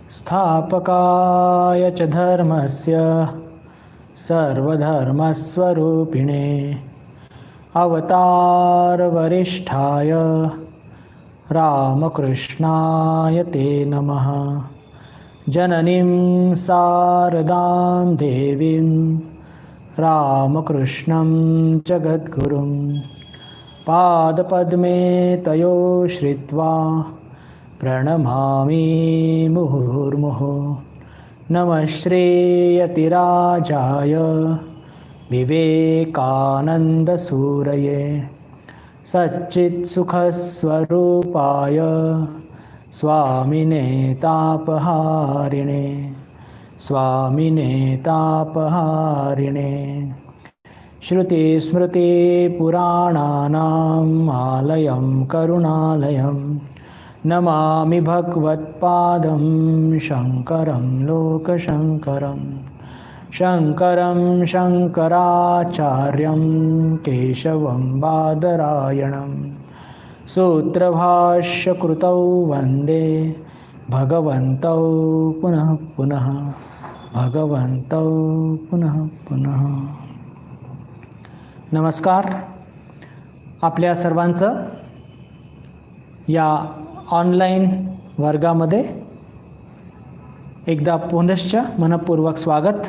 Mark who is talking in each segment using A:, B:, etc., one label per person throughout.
A: स्थापकाय च धर्मस्य सर्वधर्मस्वरूपिणे अवतारवरिष्ठाय रामकृष्णाय ते नमः। जननीं शारदां देवीं रामकृष्णं जगद्गुरुं पादपद्मे तयो श्रित्वा प्रणमामि मुहुर्मुहुः। नमः श्रीयतिराजाय विवेकानन्दसूरये सच्चित्सुखस्वरूपाय स्वामिने तापहारिणे श्रुतिस्मृतिपुराणानाम् आलयं करुणालयं नमामि भगवत्पादं शङ्करं लोकशङ्करं। शङ्करं शङ्कराचार्यं केशवं बादरायणं सूत्रभाष्यकृतौ वन्दे भगवन्तौ पुनः पुनः भगवन्तौ पुनः पुनः। नमस्कार, आपल्या सर्वांचं या ऑनलाईन वर्गामध्ये एकदा पुनश्च मनपूर्वक स्वागत।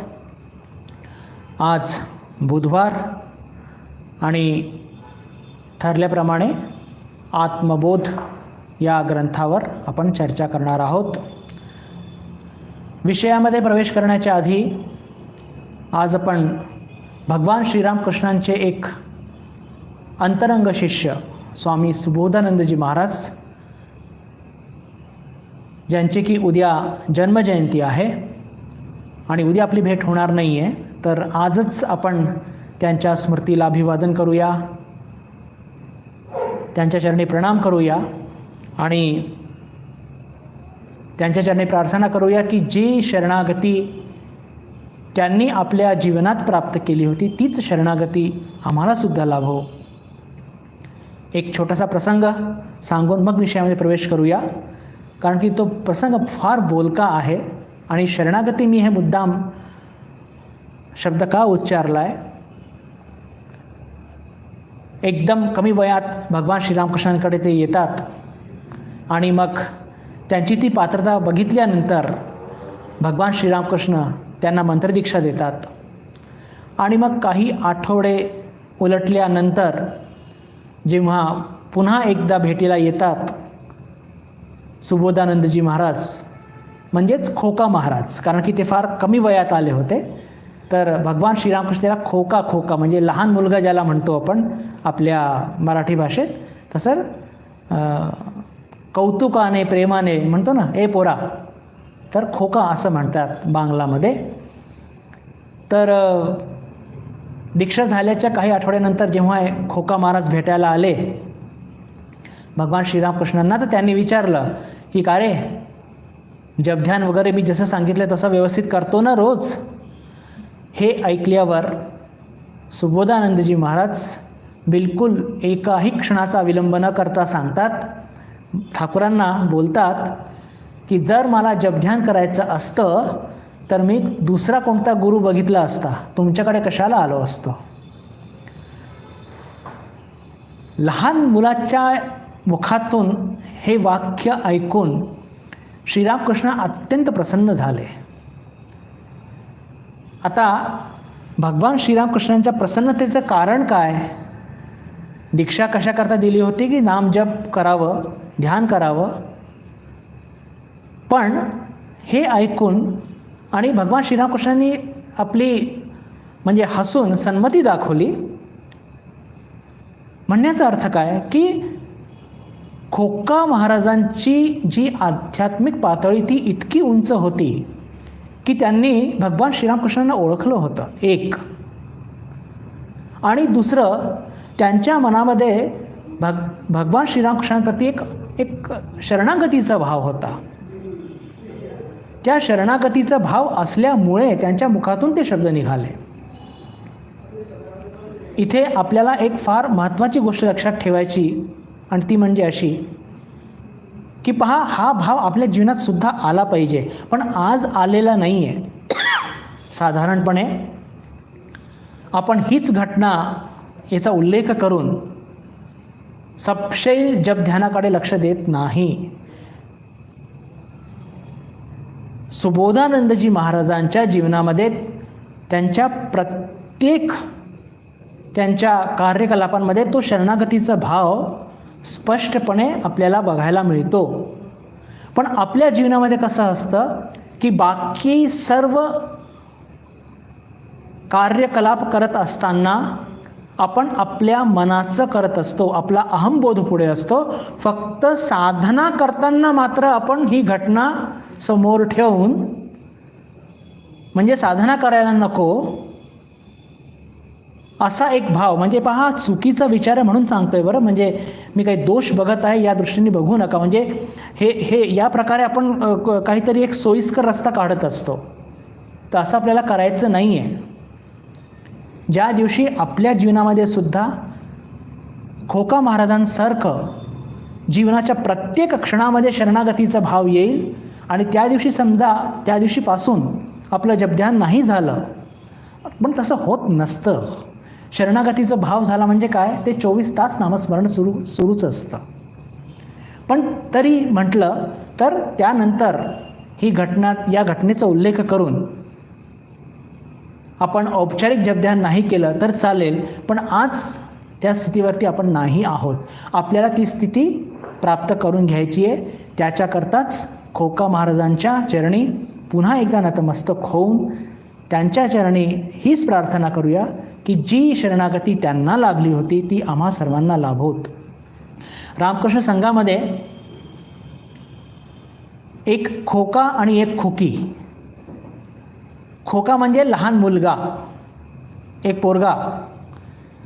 A: आज बुधवार आणि ठरल्याप्रमाणे आत्मबोध या ग्रंथावर आपण चर्चा करणार आहोत। विषयामध्ये प्रवेश करण्याच्या आधी आज आपण भगवान श्रीरामकृष्णांचे एक अंतरंग शिष्य स्वामी सुबोधानंदजी महाराज, ज्यांची की उद्या जन्मजयंती आहे आणि उद्या आपली भेट होणार नाही आहे, तर आजच आपण त्यांच्या स्मृतीला अभिवादन करूया, त्यांच्या चरणी प्रणाम करूया आणि त्यांच्या चरणी प्रार्थना करूया की जी शरणागती त्यांनी आपल्या जीवनात प्राप्त केली होती तीच शरणागती आम्हाला सुद्धा लाभो। एक छोटासा प्रसंग सांगून मग विषयामध्ये प्रवेश करूया, कारण की तो प्रसंग फार बोलका आहे आणि शरणागती मी हे मुद्दाम शब्द का उच्चारला आहे। एकदम कमी वयात भगवान श्रीरामकृष्णांकडे ते येतात आणि मग त्यांची ती पात्रता बघितल्यानंतर भगवान श्रीरामकृष्ण त्यांना मंत्रदीक्षा देतात आणि मग काही आठवडे उलटल्यानंतर जेव्हा पुन्हा एकदा भेटीला येतात सुबोधानंदजी महाराज, म्हणजेच खोका महाराज, कारण की ते फार कमी वयात आले होते, तर भगवान श्रीरामकृष्ण त्याला खोका म्हणजे लहान मुलगा ज्याला म्हणतो आपण आपल्या मराठी भाषेत, तसं कौतुकाने प्रेमाने म्हणतो ना, ए पोरा, तर खोका असं म्हणतात बांगलामध्ये। तर दीक्षा झाल्याच्या काही आठवड्यानंतर जेव्हा खोका महाराज भेटायला आले भगवान श्रीरामकृष्णांना, तर त्यांनी विचारलं की का रे, जपध्यान वगैरे मी जसं सांगितलं तसं व्यवस्थित करतो ना रोज? हे ऐकल्यावर सुबोधानंदजी महाराज बिलकुल एकाही क्षणाचा विलंब न करता सांगतात, ठाकूरांना बोलतात की जर मला जपध्यान करायचं असतं तर मी दुसरा कोणता गुरु बघितला असता, तुमच्याकडे कशाला आलो असतो। लहान मुलाच्या मुखातून हे वाक्य ऐकून श्रीरामकृष्ण अत्यंत प्रसन्न झाले। आता भगवान श्रीरामकृष्णांच्या प्रसन्नतेचं कारण काय? दीक्षा कशाकरता दिली होती की नामजप करावं, ध्यान करावं, पण हे ऐकून आणि भगवान श्रीरामकृष्णांनी आपली म्हणजे हसून संमती दाखवली। म्हणण्याचा अर्थ काय की खोका महाराजांची जी आध्यात्मिक पातळी ती इतकी उंच होती की त्यांनी भगवान श्रीरामकृष्णांना ओळखलं होतं, एक, आणि दुसरं त्यांच्या मनामध्ये भगवान श्रीरामकृष्णांप्रती एक शरणागतीचा भाव होता। त्या शरणागतीचा भाव असल्यामुळे त्यांच्या मुखातून ते शब्द निघाले। इथे आपल्याला एक फार महत्त्वाची गोष्ट लक्षात ठेवायची आणि ती म्हणजे अशी की पहा, हा भाव आपल्या जीवनात सुद्धा आला पाहिजे, पण आज आलेला नाही आहे. साधारणपणे आपण हीच घटना याचा उल्लेख करून सपशैल जप ध्यानाकडे लक्ष देत नाही. सुबोधानंदजी महाराजांच्या जीवनामध्ये त्यांच्या प्रत्येक त्यांच्या कार्यकलापांमध्ये तो शरणागतीचा भाव स्पष्टपणे आपल्याला बघायला मिळतो. पण आपल्या जीवनामध्ये कसं असतं की बाकी सर्व कार्यकलाप करत असताना आपण आपल्या मनाचं करत असतो, आपला अहंबोध पुढे असतो. फक्त साधना करताना मात्र आपण ही घटना समोर ठेवून, म्हणजे साधना करायला नको असा एक भाव, म्हणजे पहा चुकीचा विचार आहे म्हणून सांगतोय बरं, म्हणजे मी काही दोष बघत आहे या दृष्टीने बघू नका. म्हणजे हे या प्रकारे आपण काहीतरी एक सोयीस्कर रस्ता काढत असतो, तर असं आपल्याला करायचं नाही आहे. ज्या दिवशी आपल्या जीवनामध्ये सुद्धा खोका महाराजांसारखं जीवनाच्या प्रत्येक क्षणामध्ये शरणागतीचा भाव येईल आणि त्या दिवशी समजा त्या दिवशीपासून आपलं जपध्यान नाही झालं, पण तसं होत नसतं. शरणागतीचा भाव झाला म्हणजे काय, ते 24 तास नामस्मरण सुरूच असतं. पण तरी म्हटलं तर त्यानंतर ही घटना, या घटनेचा उल्लेख करून आपण औपचारिक जपध्यान नाही केलं तर चालेल, पण आज त्या स्थितीवरती आपण नाही आहोत. आपल्याला ती स्थिती प्राप्त करून घ्यायची आहे. त्याच्याकरताच खोका महाराजांच्या चरणी पुन्हा एकदा नतमस्तक होऊन त्यांच्या चरणी हीच प्रार्थना करूया की जी शरणागती त्यांना लाभली होती ती आम्हा सर्वांना लाभोत. रामकृष्ण संघामध्ये एक खोका आणि एक खोकी. खोका म्हणजे लहान मुलगा, एक पोरगा,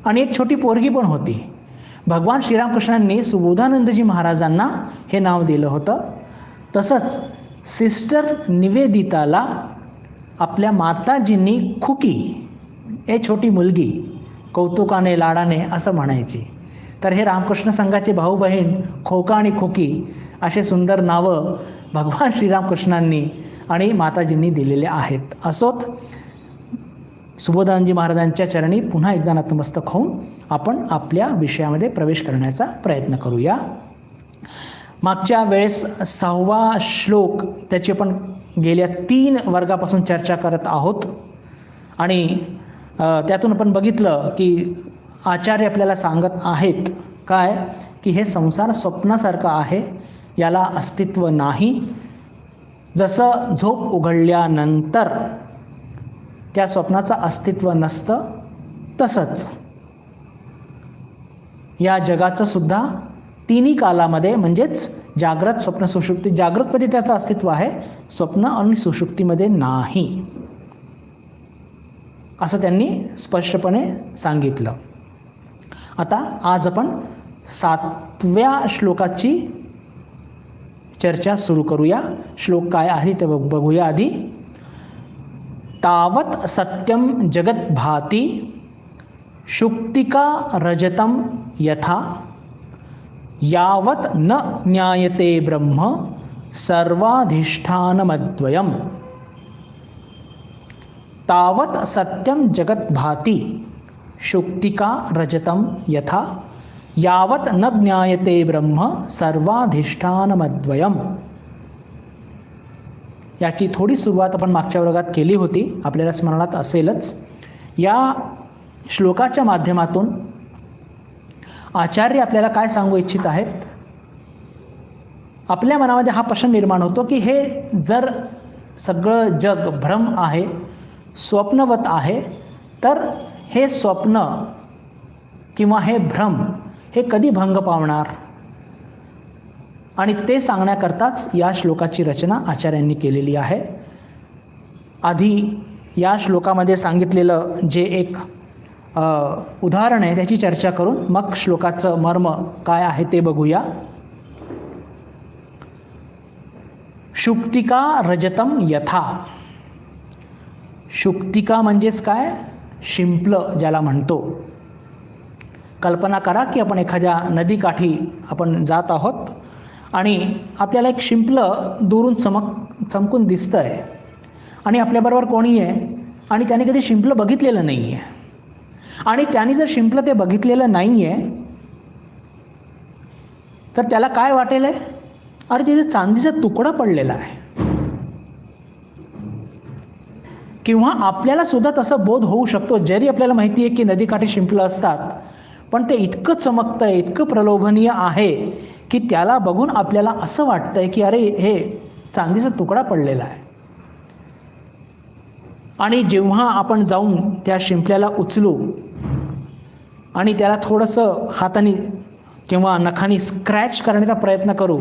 A: आणि एक छोटी पोरगी पण होती. भगवान श्रीरामकृष्णांनी सुबोधानंदजी महाराजांना हे नाव दिलं होतं. तसंच सिस्टर निवेदिताला आपल्या माताजींनी खुकी, ए छोटी मुलगी, कौतुकाने लाडाने असं म्हणायची. तर हे रामकृष्ण संघाचे भाऊ बहीण खोका आणि खुकी असे सुंदर नावं भगवान श्रीरामकृष्णांनी आणि माताजींनी दिलेले आहेत. असोत, सुबोधानंदजी महाराजांच्या चरणी पुन्हा एकदा नतमस्तक होऊन आपण आपल्या विषयामध्ये प्रवेश करण्याचा प्रयत्न करूया. मागच्या वेळेस 6वा श्लोक त्याची आपण गेल्या 3 वर्गापासून चर्चा करत आहोत आणि त्यातून आपण बघितलं की आचार्य आपल्याला सांगत आहेत काय, की हे संसार स्वप्नासारखं आहे, याला अस्तित्व नाही. जसं झोप उघडल्यानंतर त्या स्वप्नाचं अस्तित्व नसतं, तसंच या जगाचं सुद्धा तिन्ही कालामध्ये, म्हणजेच जाग्रत, स्वप्न, सुषुप्ती. जागृतमध्ये त्याचं अस्तित्व आहे, स्वप्न आणि सुषुप्तीमध्ये नाही, असं त्यांनी स्पष्टपणे सांगितलं. आता आज आपण 7व्या श्लोकाची चर्चा सुरू करूया. श्लोक काय आहे ते बघूया आधी. तावत सत्यम जगत भाती शुक्तिका रजतम यथा यावत न ज्ञायते ब्रह्म सर्वाधिष्ठानमद्वयम्. तावत सत्यम जगत भाती शुक्तिका रजतम यथा यावत न ज्ञायते ब्रह्म सर्वाधिष्ठानमद्वयम्. याची थोडी सुरुवात आपण मागच्या वर्गात केली होती, आपल्याला स्मरणात असेलच. या श्लोकाच्या माध्यमातून आचार्य आपल्याला काय सांगू इच्छित आहेत. आपल्या मनामध्ये हा प्रश्न निर्माण होतो की हे जर सगळं जग भ्रम आहे, स्वप्नवत आहे, तर हे स्वप्न किंवा हे भ्रम हे कधी भंग पावणार, आणि ते सांगण्याकरताच या श्लोकाची रचना आचार्यांनी केलेली आहे. आधी या श्लोकामध्ये सांगितलेलं जे एक उदाहरण आहे त्याची चर्चा करून मग श्लोकाचं मर्म काय आहे ते बघूया. शुक्तिका रजतम यथा. शुक्तिका म्हणजेच काय, शिंपलं ज्याला म्हणतो. कल्पना करा की आपण एखाद्या नदीकाठी आपण जात आहोत आणि आपल्याला एक शिंपलं दुरून चमकून दिसतं आहे आणि आपल्याबरोबर कोणी आहे आणि त्याने कधी शिंपलं बघितलेलं नाही आहे आणि त्याने जर शिंपलं ते बघितलेलं नाही आहे तर त्याला काय वाटेल आहे, अरे तिथे चांदीचा तुकडा पडलेला आहे. किंवा आपल्याला सुद्धा तसं बोध होऊ शकतो, जरी आपल्याला माहिती आहे की नदीकाठी शिंपलं असतात, पण ते इतकं चमकतं आहे, इतकं प्रलोभनीय आहे की त्याला बघून आपल्याला असं वाटतंय की अरे हे चांदीचा तुकडा पडलेला आहे. आणि जेव्हा आपण जाऊन त्या शिंपल्याला उचलू आणि त्याला थोडंसं हाताने किंवा नखाने स्क्रॅच करण्याचा प्रयत्न करू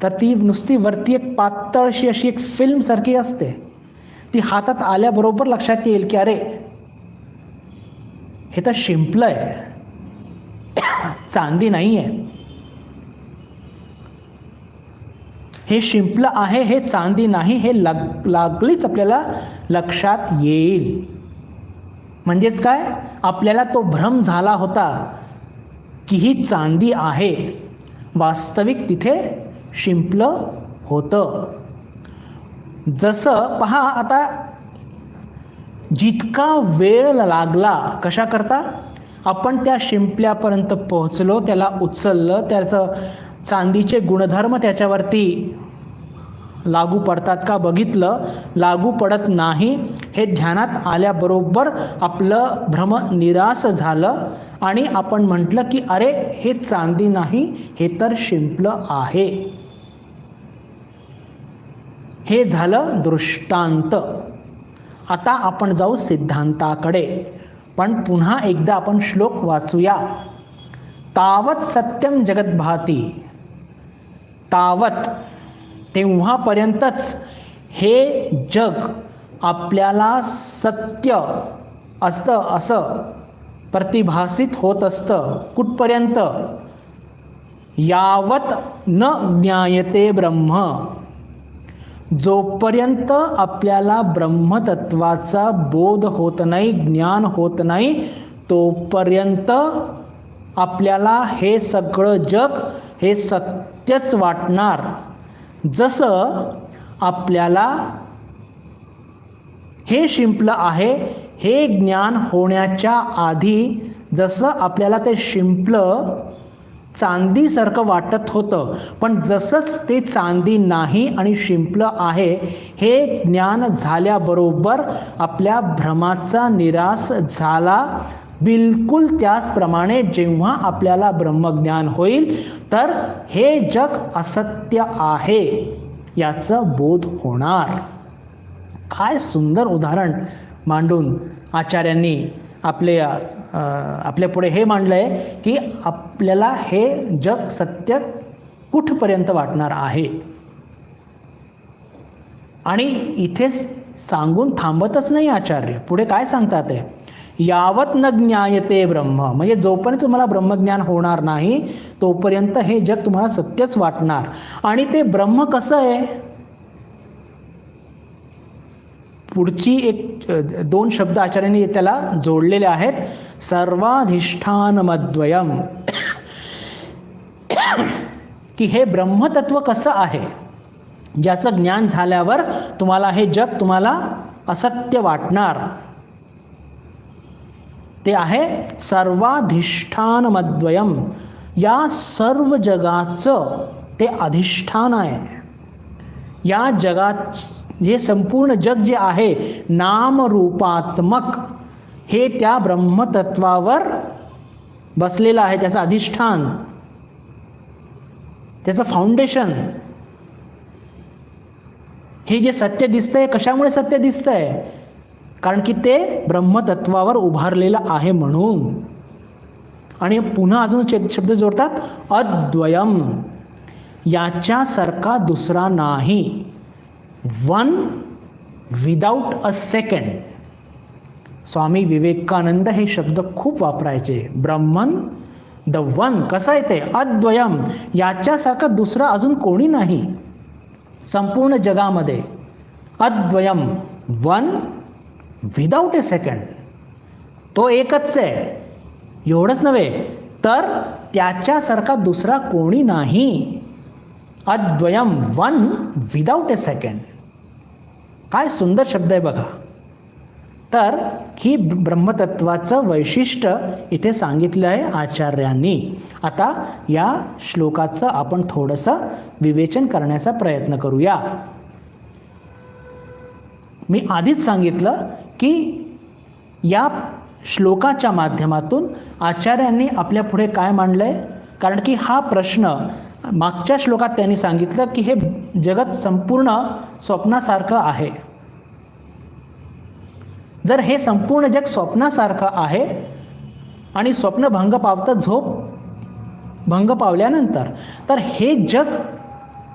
A: तर ती नुसती वरती एक पातळशी अशी एक फिल्मसारखी असते. ती हातात आल्याबरोबर लक्षात येईल की अरे हे तर शिंपलं आहे, चांदी नाही आहे. हे शिंपलं आहे, हे चांदी नाही, हे लागलीच आपल्याला लक्षात येईल. म्हणजेच काय, आपल्याला तो भ्रम झाला होता की ही चांदी आहे, वास्तविक तिथे शिंपलं होतं. जसं पहा, आता जितका वेळ लागला कशा करता, आपण त्या शिंपल्यापर्यंत पोहोचलो, त्याला उचललं, त्याचं चांदीचे गुणधर्म त्याच्यावरती लागू पडतात का बघितलं, लागू पडत नाही हे ध्यानात आल्याबरोबर आपलं भ्रम निराश झालं आणि आपण म्हटलं की अरे हे चांदी नाही, हे तर शिंपलं आहे. हे झालं दृष्टांत. आता आपण जाऊ सिद्धांताकडे, पण पुन्हा एकदा आपण श्लोक वाचूया. तावत सत्यम जगद्भाती, तावत तेव्हापर्यंतच हे जग आपल्याला सत्य असतं असं प्रतिभासित होत असतं. कुठपर्यंत, यावत न ज्ञायते ब्रह्म, जोपर्यंत आपल्याला ब्रह्मतत्वाचा बोध होत नाही, ज्ञान होत नाही, तोपर्यंत आपल्याला हे सगळं जग हे सत्यच वाटणार. जसं आपल्याला हे शिंपलं आहे हे ज्ञान होण्याच्या आधी जसं आपल्याला ते शिंपलं चांदीसारखं वाटत होतं, पण जसंच ते चांदी नाही आणि शिंपलं आहे हे ज्ञान झाल्याबरोबर आपल्या भ्रमाचा निराश झाला. बिलकुल त्याचप्रमाणे जेव्हा आपल्याला ब्रह्मज्ञान होईल तर हे जग असत्य आहे याचं बोध होणार. काय सुंदर उदाहरण मांडून आचार्यांनी आपल्या पुढे हे मांडलं आहे की आपल्याला हे जग सत्य कुठपर्यंत वाटणार आहे. आणि इथे सांगून थांबतच नाही आचार्य, पुढे काय सांगतात ते, यावत न ज्ञायते ब्रह्म, म्हणजे जोपर्यंत तुम्हाला ब्रह्मज्ञान होणार नाही तोपर्यंत हे जग तुम्हाला सत्यच वाटणार. आणि ते ब्रह्म कसं आहे, पुढची एक 2 शब्द आचार्यांनी त्याला जोडलेले आहेत. सर्वाधिष्ठानमद्वयम, की हे ब्रह्मतत्व कसं आहे ज्याचं ज्ञान झाल्यावर तुम्हाला हे जग तुम्हाला असत्य वाटणार. ते आहे सर्वाधिष्ठानमद्वयम, या सर्व जगाचं ते अधिष्ठान आहे. या जगात हे संपूर्ण जग जे आहे नामरूपात्मक हे त्या ब्रह्मतत्वावर बसलेलं आहे, त्याचं अधिष्ठान, त्याचं फाउंडेशन. हे जे सत्य दिसतंय कशामुळे सत्य दिसतंय, कारण की ते ब्रह्मतत्वावर उभारलेलं आहे म्हणून. आणि पुन्हा अजून शब्द जोडतात, अद्वयम, याच्यासारखा दुसरा नाही. One without a second. Swami Vivekananda हे शब्द खूप वापरायचे. ब्रह्मन द वन, कसं आहे ते अद्वयम, याच्यासारखा दुसरा अजून कोणी नाही संपूर्ण जगामध्ये. अद्वयम, वन विदाउट ए सेकंड, तो एकच आहे. एवढंच नव्हे तर त्याच्यासारखा दुसरा कोणी नाही. अद्वयम, वन विदाउट ए सेकंड. काय सुंदर शब्द आहे बघा. तर ही ब्रह्मतत्वाचं वैशिष्ट्य इथे सांगितलं आहे आचार्यांनी. आता या श्लोकाचं आपण थोडंसं विवेचन करण्याचा प्रयत्न करूया. मी आधीच सांगितलं की या श्लोकाच्या माध्यमातून आचार्यांनी आपल्या पुढे काय मांडलंय, कारण की हा प्रश्न मागच्या श्लोकात त्यांनी सांगितलं की हे जगत संपूर्ण स्वप्नासारखं आहे. जर हे संपूर्ण जग स्वप्नासारखं आहे आणि स्वप्न भंग पावतं, झोप भंग पावल्यानंतर, तर हे जग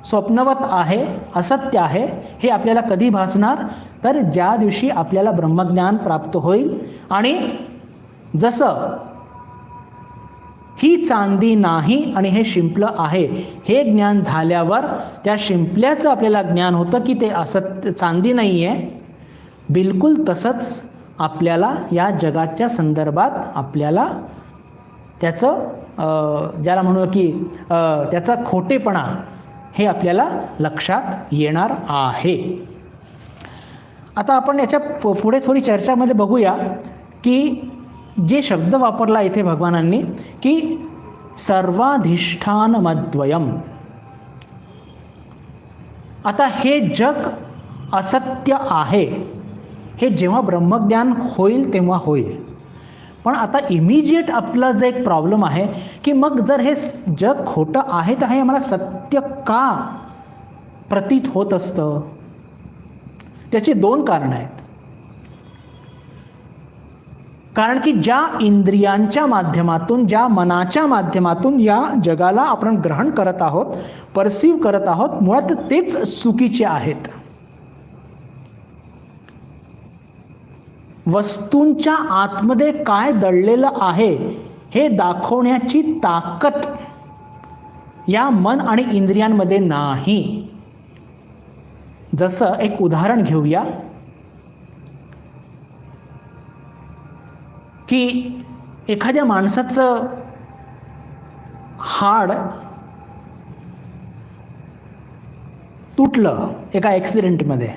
A: स्वप्नवत आहे, असत्य आहे, हे आपल्याला कधी भासणार, तर ज्या दिवशी आपल्याला ब्रह्मज्ञान प्राप्त होईल. आणि जसं ही चांदी नाही आणि हे शिंपलं आहे, हे ज्ञान झाल्यावर त्या शिंपल्याचं आपल्याला ज्ञान होतं की ते असत्य, चांदी नाही आहे. बिलकुल तसंच आपल्याला या जगाच्या संदर्भात आपल्याला त्याचं ज्याला म्हणू की त्याचा खोटेपणा हे आपल्याला लक्षात येणार आहे. आता आपण याच्या पुढे थोडी चर्चामध्ये बघूया की जे शब्द वापरला इथे भगवानांनी की सर्वाधिष्ठानमद्वयम. आता हे जग असत्य आहे, हे जेव्हा ब्रह्मज्ञान होईल तेव्हा होईल. पण आता इमिजिएट आपला जो एक प्रॉब्लेम आहे की मग जर हे जग खोटं आहे तर हे मला सत्य का प्रतीत होत असतं. त्याची दोन कारणं आहेत. कारण की ज्या इंद्रियांच्या माध्यमातून, ज्या मनाच्या माध्यमातून या जगाला आपण ग्रहण करत आहोत, परसीव्ह करत आहोत, मुळात तेच चुकीचे आहेत. वस्तूंच्या आतमध्ये काय दडलेलं आहे हे दाखवण्याची ताकद या मन आणि इंद्रियांमध्ये नाही. जसं एक उदाहरण घेऊया की एखाद्या माणसाचं हाड तुटलं एका ॲक्सिडेंटमध्ये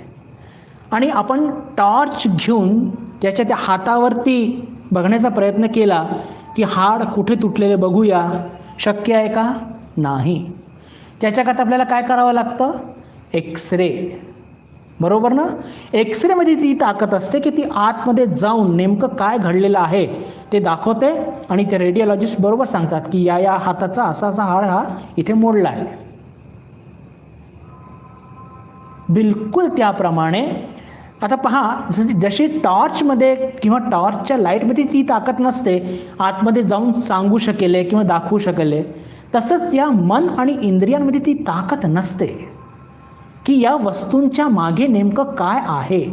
A: आणि आपण टॉर्च घेऊन त्याच्या त्या हातावरती बघण्याचा प्रयत्न केला की हाड कुठे तुटलेले बघूया, शक्य आहे का? नाही. त्याच्याकरता आपल्याला काय करावं लागतं? एक्सरे. बरोबर ना? एक्सरेमध्ये ती ताकद असते की ती आतमध्ये जाऊन नेमकं काय घडलेलं आहे ते दाखवते आणि ते रेडिओलॉजिस्ट बरोबर सांगतात की या हाताचा असा असा हाड हा इथे मोडला आहे. बिलकुल त्याप्रमाणे आता पहा, जशी टॉर्चमध्ये किंवा टॉर्चच्या लाईटमध्ये ती ताकद नसते आतमध्ये जाऊन सांगू शकेल किंवा दाखवू शकेल, तसंच या मन आणि इंद्रियांमध्ये ती ताकद नसते की या वस्तूंच्या मागे नेमकं काय आहे,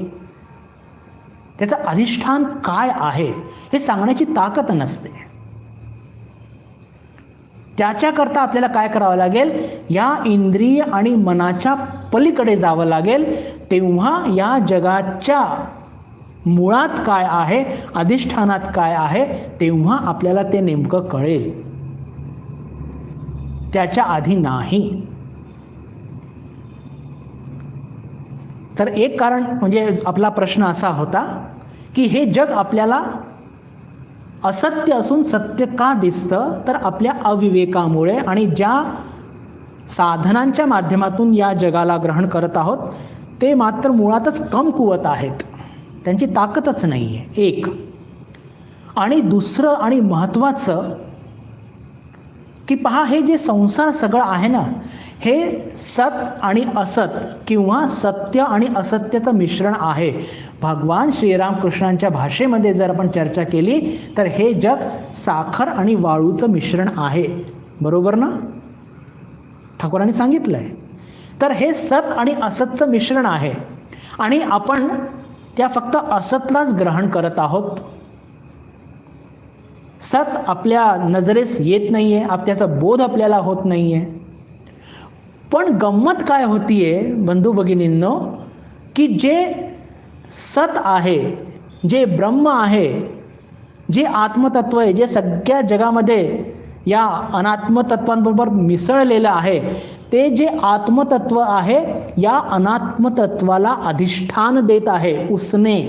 A: त्याचं अधिष्ठान काय आहे हे सांगण्याची ताकद नसते. त्याच्याकरता आपल्याला काय करावं लागेल? या इंद्रिय आणि मनाच्या पलीकडे जावं लागेल. तेव्हा या जगाच्या मुळात काय आहे, अधिष्ठानात काय आहे, तेव्हा आपल्याला ते नेमकं कळेल. त्याच्या आधी नाही. तर एक कारण म्हणजे आपला प्रश्न असा होता की हे जग आपल्याला असत्य असून सत्य का दिसतं? तर आपल्या अविवेकामुळे आणि ज्या साधनांच्या माध्यमातून या जगाला ग्रहण करत आहोत ते मात्र मुळातच कमकुवत आहेत, त्यांची ताकदच नाही आहे. एक. आणि दुसरं आणि महत्त्वाचं की पहा, हे जे संसार सगळं आहे ना, हे सत आणि असत किंवा सत्य आणि असत्याचं मिश्रण आहे. भगवान श्रीरामकृष्णांच्या भाषेमध्ये जर आपण चर्चा केली तर हे जग साखर आणि वाळूचं मिश्रण आहे. बरोबर ना? ठाकूरांनी सांगितलं आहे. तर हे सत आणि असतचं मिश्रण आहे आणि आपण त्या फक्त असतलाच ग्रहण करत आहोत. सत आपल्या नजरेस येत नाही आहे, त्याचा बोध आपल्याला होत नाही आहे. पण गंमत काय होतीये बंधू भगिनींनो की जे सत आहे, जे ब्रह्म आहे, जे आत्मतत्व आहे, जे सगळ्या जगामध्ये या अनात्मतत्वांबरोबर मिसळलेलं आहे, ते जे आत्मतत्व आहे या अनात्मतत्वाला अधिष्ठान देत आहे उसने.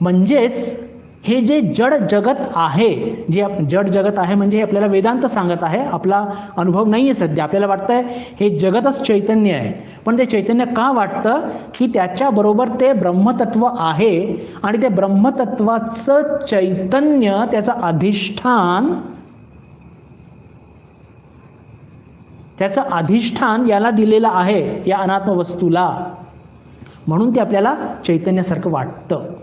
A: म्हणजेच हे जे जड जगत आहे, जे जड जगत आहे म्हणजे हे आपल्याला वेदांत सांगत आहे, आपला अनुभव नाही आहे सध्या. आपल्याला वाटतंय हे जगतच चैतन्य आहे, पण ते चैतन्य का वाटतं की त्याच्याबरोबर ते ब्रह्मतत्व आहे आणि ते ब्रह्मतत्वाचं चैतन्य त्याचं अधिष्ठान याला दिलेलं आहे, या अनात्म वस्तूला. म्हणून ते आपल्याला चैतन्यासारखं वाटतं.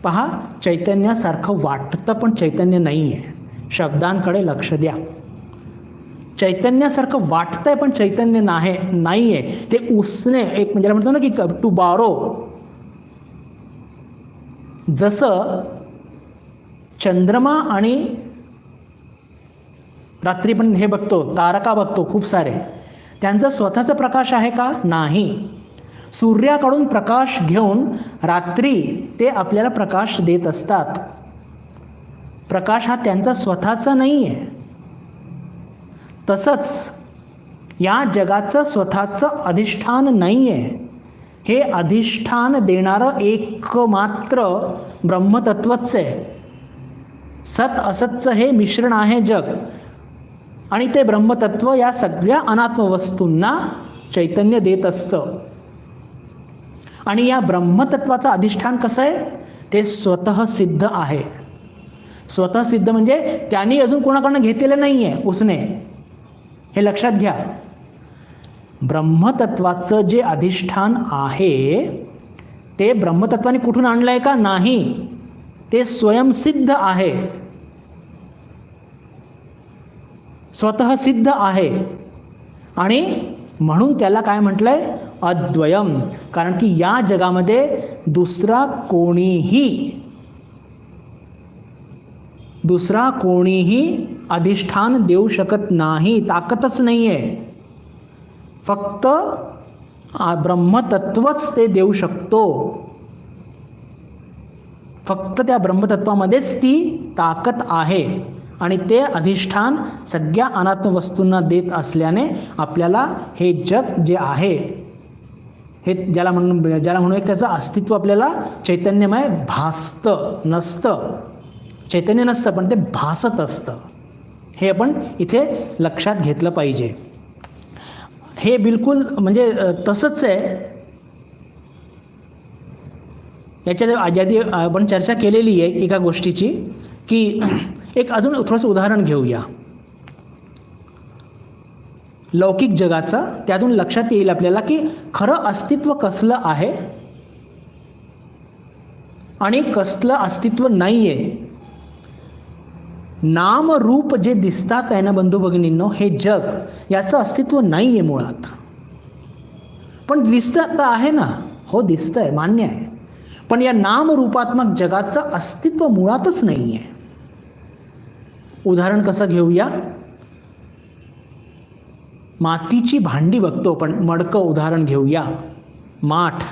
A: पहा, चैतन्यासारखं वाटतं पण चैतन्य नाही आहे. शब्दांकडे लक्ष द्या. चैतन्यासारखं वाटतंय पण चैतन्य नाही आहे. ते उसने एक म्हणजे म्हणतो ना की टू बॉरो. जसं चंद्रमा आणि रात्री पण हे बघतो, तारका बघतो खूप सारे, त्यांचा स्वतःचा प्रकाश आहे का? नाही. सूर्याकडून प्रकाश घेऊन रात्री ते आपल्याला प्रकाश देत असतात. प्रकाश हा त्यांचा स्वतःचा नाही आहे. तसंच या जगाचं स्वतःचं अधिष्ठान नाही आहे. हे अधिष्ठान देणारं एकमात्र ब्रह्मतत्वच आहे. सत असतचं हे मिश्रण आहे जग, आणि ते ब्रह्मतत्व या सगळ्या अनात्म वस्तूंना चैतन्य देत असतं. आणि या ब्रह्मतत्वाचं अधिष्ठान कसं आहे? ते स्वतः सिद्ध आहे. स्वतः सिद्ध म्हणजे त्यांनी अजून कोणाकडनं घेतलेलं नाही आहे उसने. हे लक्षात घ्या. ब्रह्मतत्वाचं जे अधिष्ठान आहे ते ब्रह्मतत्वाने कुठून आणलं आहे का? नाही. ते स्वयंसिद्ध आहे, स्वतः सिद्ध आहे. आणि म्हणून त्याला काय म्हटलंय? अद्वयम. कारण की या जगामध्ये दुसरा कोणीही अधिष्ठान देऊ शकत नाही, ताकदच नाही आहे. फक्त ब्रह्मतत्वच ते देऊ शकतो. फक्त त्या ब्रह्मतत्वामध्येच ती ताकद आहे. आणि ते अधिष्ठान सगळ्या अनात्म वस्तूंना देत असल्याने आपल्याला हे जग जे आहे, हे ज्याला म्हणून एक त्याचं अस्तित्व आपल्याला चैतन्यमय भासतं. नसतं, चैतन्य नसतं, पण ते भासत असतं. हे आपण इथे लक्षात घेतलं पाहिजे. हे बिलकुल म्हणजे तसंच आहे. याच्या आधी आपण चर्चा केलेली आहे एका गोष्टीची, की एक अजून थोडंसं उदाहरण घेऊया लौकिक जगाचं. त्यातून लक्षात येईल आपल्याला की खरं अस्तित्व कसलं आहे आणि कसलं अस्तित्व नाही आहे. नाम रूप जे दिसतात आहे ना बंधू भगिनींनो, हे जग याचं अस्तित्व नाही आहे मुळात. पण दिसतं तर आहे ना, हो दिसतंय, मान्य आहे. पण या नामरूपात्मक जगाचं अस्तित्व मुळातच नाही आहे. उदाहरण कसं घेऊया? मातीची भांडी बघतो पण, मडकं उदाहरण घेऊया. माठ,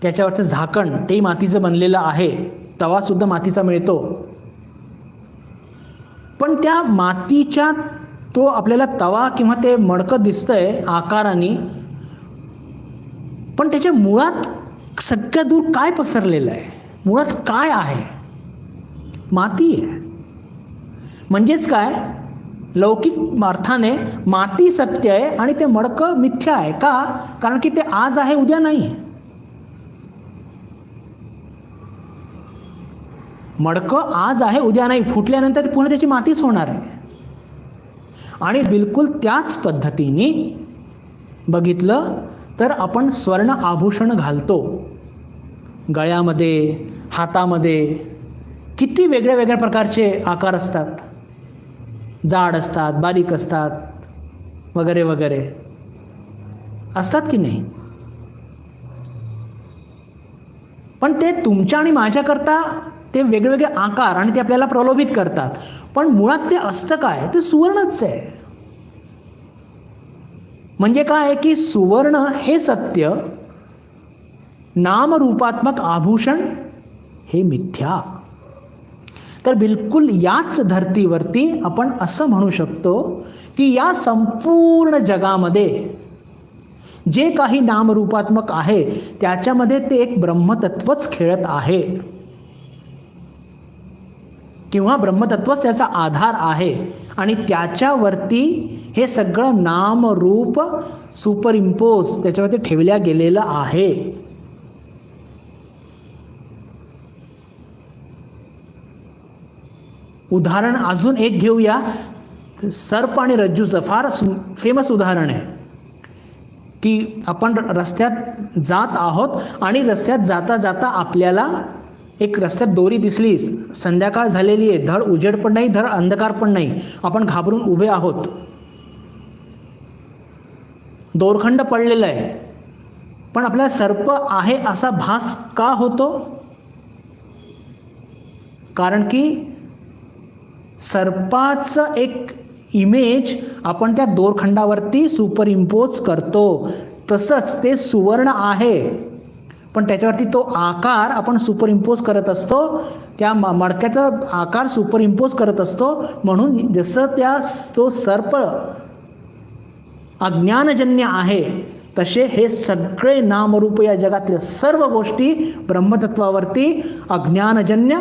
A: त्याच्यावरचं झाकण ते मातीचं बनलेलं आहे. तवासुद्धा मातीचा मिळतो. पण त्या मातीच्या तो आपल्याला तवा किंवा ते मडकं दिसतंय आकाराने, पण त्याच्या मुळात सगळ्या दूर काय पसरलेलं आहे? मुळात काय आहे? माती आहे. म्हणजेच काय? लौकिक अर्थाने माती सत्य आहे आणि ते मडकं मिथ्या आहे. का? कारण की ते आज आहे, उद्या नाही. मडकं आज आहे, उद्या नाही. फुटल्यानंतर पुन्हा त्याची मातीच होणार आहे. आणि बिलकुल त्याच पद्धतीने बघितलं तर आपण स्वर्ण आभूषण घालतो गळ्यामध्ये, हातामध्ये. किती वेगळ्या वेगळ्या प्रकारचे आकार असतात. जाड असतात, बारीक असतात, वगैरे वगैरे असतात की नाही? पण ते तुमच्या आणि माझ्याकरता ते वेगवेगळे आकार आणि ते आपल्याला प्रलोभित करतात. पण मुळात ते असतं काय? ते सुवर्णच आहे. म्हणजे काय की सुवर्ण हे सत्य, नामरूपात्मक आभूषण हे मिथ्या. तर बिलकुल याच धर्तीवरती आपण असं म्हणू शकतो की या संपूर्ण जगामध्ये जे काही नामरूपात्मक आहे त्याच्यामध्ये ते एक ब्रह्मतत्वच खेळत आहे किंवा ब्रह्मतत्वच त्याचा आधार आहे आणि त्याच्यावरती हे सगळं नाम रूप सुपर इम्पोज त्याच्यावरती ठेवल्या गेलेलं आहे. उदाहरण अजून एक घेऊया. सर्प आणि रज्जूचं फार फेमस उदाहरण आहे की आपण रस्त्यात जात आहोत आणि रस्त्यात जाता जाता आपल्याला एक रस्त्यात दोरी दिसली, संध्याकाळ झालेली आहे, धड उजेड पण नाही धड अंधकार पण नाही, आपण घाबरून उभे आहोत, दोरखंड पडलेलं आहे, पण आपल्याला सर्प आहे असा भास का होतो? कारण की सर्पाचं एक इमेज आपण त्या दोरखंडावरती सुपर इम्पोज करतो. तसंच ते सुवर्ण आहे पण त्याच्यावरती तो आकार आपण सुपर इम्पोज करत असतो, त्या मडक्याचा आकार सुपर इम्पोज करत असतो. म्हणून जसं तो सर्प अज्ञानजन्य आहे तसे हे सगळे नामरूप या जगातल्या सर्व गोष्टी ब्रह्मतत्वावरती अज्ञानजन्य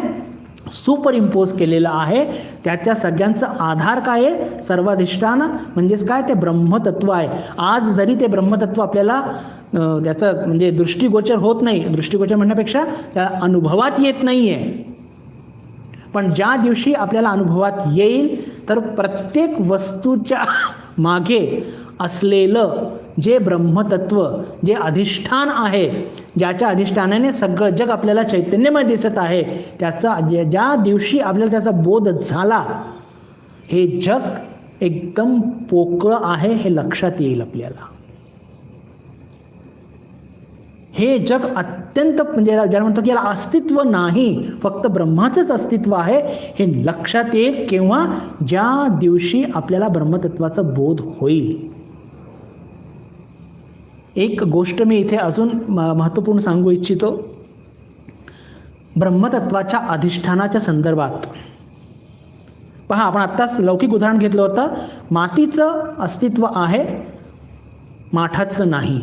A: सुपर इम्पोज केलेलं आहे. त्याच्या सगळ्यांचा आधार काय आहे? सर्वाधिष्ठान म्हणजेच काय? ते ब्रह्मतत्व आहे. आज जरी ते ब्रह्मतत्व आपल्याला त्याचं म्हणजे दृष्टिगोचर होत नाही, दृष्टिगोचर म्हणण्यापेक्षा त्या अनुभवात येत नाही आहे, पण ज्या दिवशी आपल्याला अनुभवात येईल तर प्रत्येक वस्तूच्या मागे असलेलं जे ब्रह्मतत्व, जे अधिष्ठान आहे, ज्याच्या अधिष्ठानाने सगळं जग आपल्याला चैतन्यमय दिसत आहे, त्याचा ज्या दिवशी आपल्याला त्याचा बोध झाला, हे जग एकदम पोकळ आहे हे लक्षात येईल आपल्याला. हे जग अत्यंत म्हणजे ज्याला म्हणतो की याला अस्तित्व नाही, फक्त ब्रह्माचंच अस्तित्व आहे हे लक्षात येईल केव्हा? ज्या दिवशी आपल्याला ब्रह्मतत्वाचा बोध होईल. एक गोष्ट मी इथे अजून महत्त्वपूर्ण सांगू इच्छितो. ब्रह्मतत्वाच्या अधिष्ठानाच्या संदर्भात पहा, आपण आत्ताच लौकिक उदाहरण घेतलं होतं. मातीचं अस्तित्व आहे, माठाचं नाही.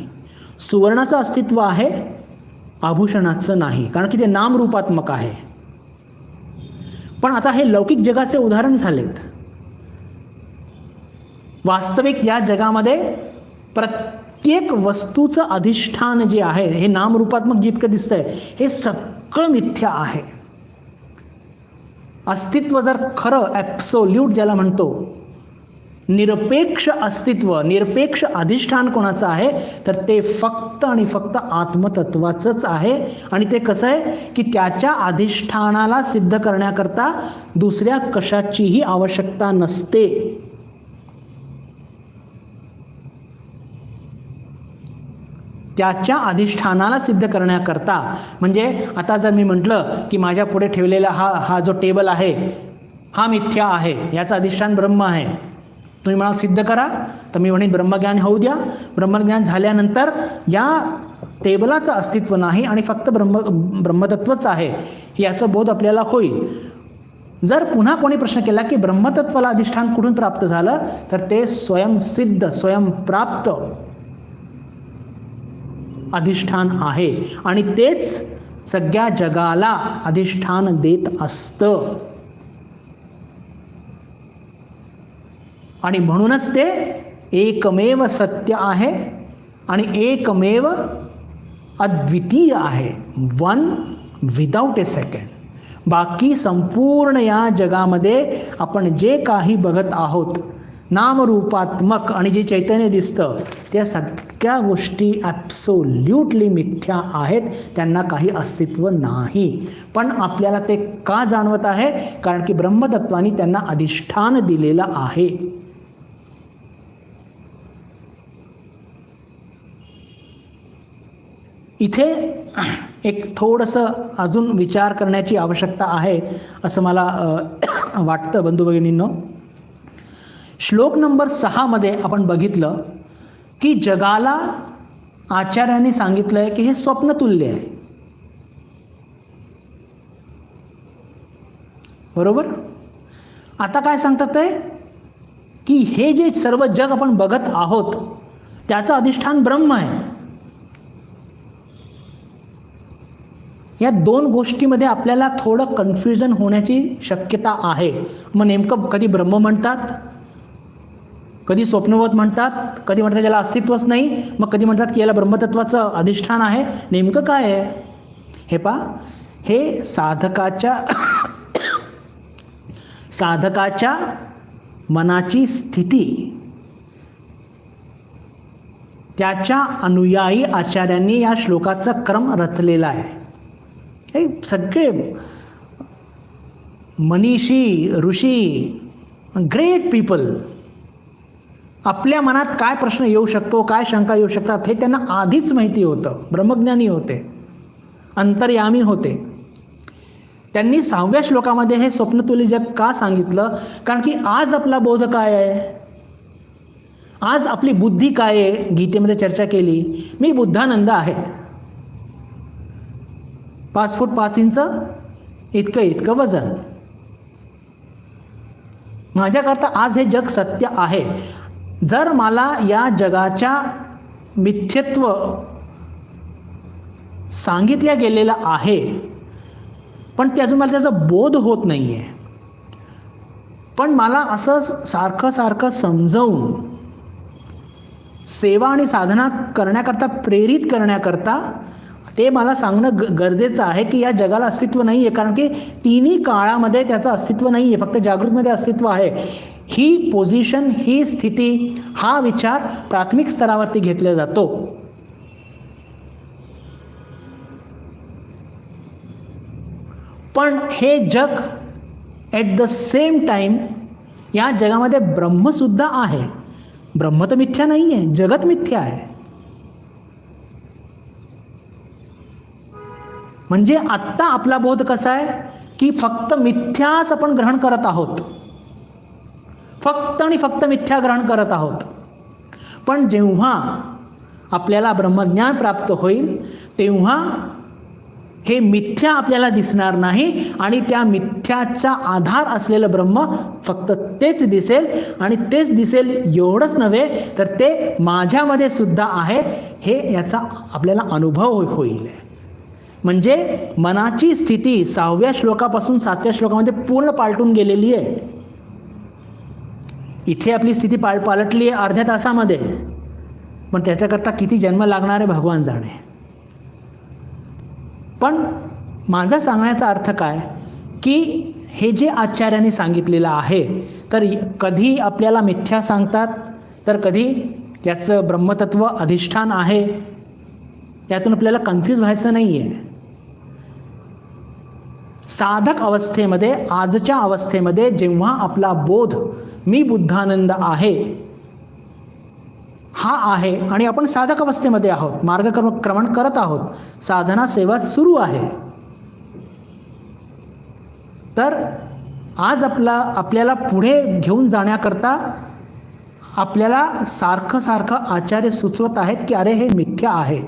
A: सुवर्णाचं अस्तित्व आहे, आभूषणाचं नाही, कारण की ते नामरूपात्मक आहे. पण आता हे लौकिक जगाचे उदाहरण झालेत. वास्तविक या जगामध्ये प्रत्येक वस्तूचं अधिष्ठान जे आहे हे नामरूपात्मक जितकं दिसतंय हे सगळं मिथ्या आहे. अस्तित्व जर खरं ॲब्सोल्यूट ज्याला म्हणतो, निरपेक्ष अस्तित्व, निरपेक्ष अधिष्ठान कोणाचं आहे तर ते फक्त आणि फक्त आत्मतत्वाचंच आहे. आणि ते कसं आहे की त्याच्या अधिष्ठानाला सिद्ध करण्याकरता दुसऱ्या कशाचीही आवश्यकता नसते. त्याच्या अधिष्ठानाला सिद्ध करण्याकरता, म्हणजे आता जर मी म्हटलं की माझ्या पुढे ठेवलेला हा जो टेबल आहे हा मिथ्या आहे, याचं अधिष्ठान ब्रह्म आहे, तुम्ही मला सिद्ध करा, तर मी म्हणेन ब्रह्मज्ञान होऊ द्या. ब्रह्मज्ञान झाल्यानंतर या टेबलाचं अस्तित्व नाही आणि फक्त ब्रह्मतत्वच आहे याचा बोध आपल्याला होईल. जर पुन्हा कोणी प्रश्न केला की ब्रह्मतत्वाला अधिष्ठान कुठून प्राप्त झालं तर ते स्वयंसिद्ध, स्वयंप्राप्त अधिष्ठान आहे आणि तेच सगळ्या जगाला अधिष्ठान देत असतं. आणि म्हणूनच ते एकमेव सत्य आहे आणि एकमेव अद्वितीय आहे, वन विदाउट ए सेकंड. बाकी संपूर्ण या जगामध्ये आपण जे काही बघत आहोत नामरूपात्मक आणि जे चैतन्य दिसतं त्या सगळ्या गोष्टी ॲब्सोल्यूटली मिथ्या आहेत, त्यांना काही अस्तित्व नाही. पण आपल्याला ते का जाणवत आहे? कारण की ब्रह्मतत्वाने त्यांना अधिष्ठान दिलेलं आहे. इथे एक थोडंसं अजून विचार करण्याची आवश्यकता आहे असं मला वाटतं बंधू भगिनींनो. श्लोक नंबर 6 मध्ये आपण बघितलं की जगाला आचार्यांनी सांगितलं आहे की हे स्वप्नतुल्य आहे. बरोबर. आता काय सांगतात ते की हे जे सर्व जग आपण बघत आहोत त्याचं अधिष्ठान ब्रह्म आहे. या दोन गोष्टीमध्ये आपल्याला थोडं कन्फ्युजन होण्याची शक्यता आहे. मग नेमकं कधी ब्रह्म म्हणतात, कधी स्वप्नवत म्हणतात, कधी म्हणतात याला अस्तित्वच नाही, मग कधी म्हणतात की याला ब्रह्मतत्वाचं अधिष्ठान आहे. नेमकं काय आहे हे पहा. हे साधकाच्या मनाची स्थिती त्याच्या अनुयायी आचार्यांनी या श्लोकाचा क्रम रचलेला आहे. हे सगळे मनीषी ऋषी ग्रेट पीपल आपल्या मनात काय प्रश्न येऊ शकतो, काय शंका येऊ शकतात हे त्यांना आधीच माहिती होतं. ब्रह्मज्ञानी होते, अंतर्यामी होते. त्यांनी 6व्या श्लोकामध्ये हे स्वप्नतुल्य जग का सांगितलं? कारण की आज आपला बोध काय आहे, आज आपली बुद्धी काय आहे. गीतेमध्ये चर्चा केली, मी बुद्धानंद आहे, 5 फूट 5 इंच इतकं वजन. माझ्याकरता आज हे जग सत्य आहे. जर मला या जगाच्या मिथ्यत्व सांगितल्या गेलेलं आहे पण ते अजून मला त्याचा बोध होत नाही आहे, पण मला असं सारखं समजवून सेवा आणि साधना करण्याकरता प्रेरित करण्याकरता ते मला सांगणं गरजेचं आहे की या जगाला अस्तित्व नाही आहे. कारण की तिन्ही काळामध्ये त्याचं अस्तित्व नाही आहे, फक्त जागृतमध्ये अस्तित्व आहे. ही पोझिशन, ही स्थिती, हा विचार प्राथमिक स्तरावरती घेतला जातो. पण हे जग ॲट द सेम टाईम या जगामध्ये ब्रह्मसुद्धा आहे. ब्रह्म तर मिथ्या नाही आहे, जगत मिथ्या आहे. म्हणजे आत्ता आपला बोध कसा आहे की फक्त मिथ्याच आपण ग्रहण करत आहोत, फक्त आणि फक्त मिथ्या ग्रहण करत आहोत. पण जेव्हा आपल्याला ब्रह्मज्ञान प्राप्त होईल तेव्हा हे मिथ्या आपल्याला दिसणार नाही आणि त्या मिथ्याचा आधार असलेलं ब्रह्म फक्त तेच दिसेल. आणि तेच दिसेल एवढंच नव्हे तर ते माझ्यामध्ये सुद्धा आहे हे याचा आपल्याला अनुभव होईल. म्हणजे मनाची स्थिती 6व्या श्लोकापासून 7व्या श्लोकामध्ये पूर्ण पालटून गेलेली आहे. इथे आपली स्थिती पालटली आहे अर्ध्या तासामध्ये, पण त्याच्याकरता किती जन्म लागणार आहे भगवान जाणे. पण माझा सांगण्याचा अर्थ काय की हे जे आचार्यांनी सांगितलेलं आहे तर कधी आपल्याला मिथ्या सांगतात तर कधी त्याचं ब्रह्मतत्व अधिष्ठान आहे. यातून आपल्याला कन्फ्यूज व्हायचं नाही आहे. साधक अवस्थेमध्ये, आजच्या अवस्थेमध्ये जेव्हा आपला बोध मी बुद्धानंद आहे हा आहे आणि आपण साधक अवस्थेमध्ये आहोत, मार्गक्रमण करत आहोत, साधना सेवा सुरू आहे, तर आज आपल्याला पुढे घेऊन जाण्याकरता आपल्याला सारखं आचार्य सुचवत आहेत की अरे हे मिथ्या आहे.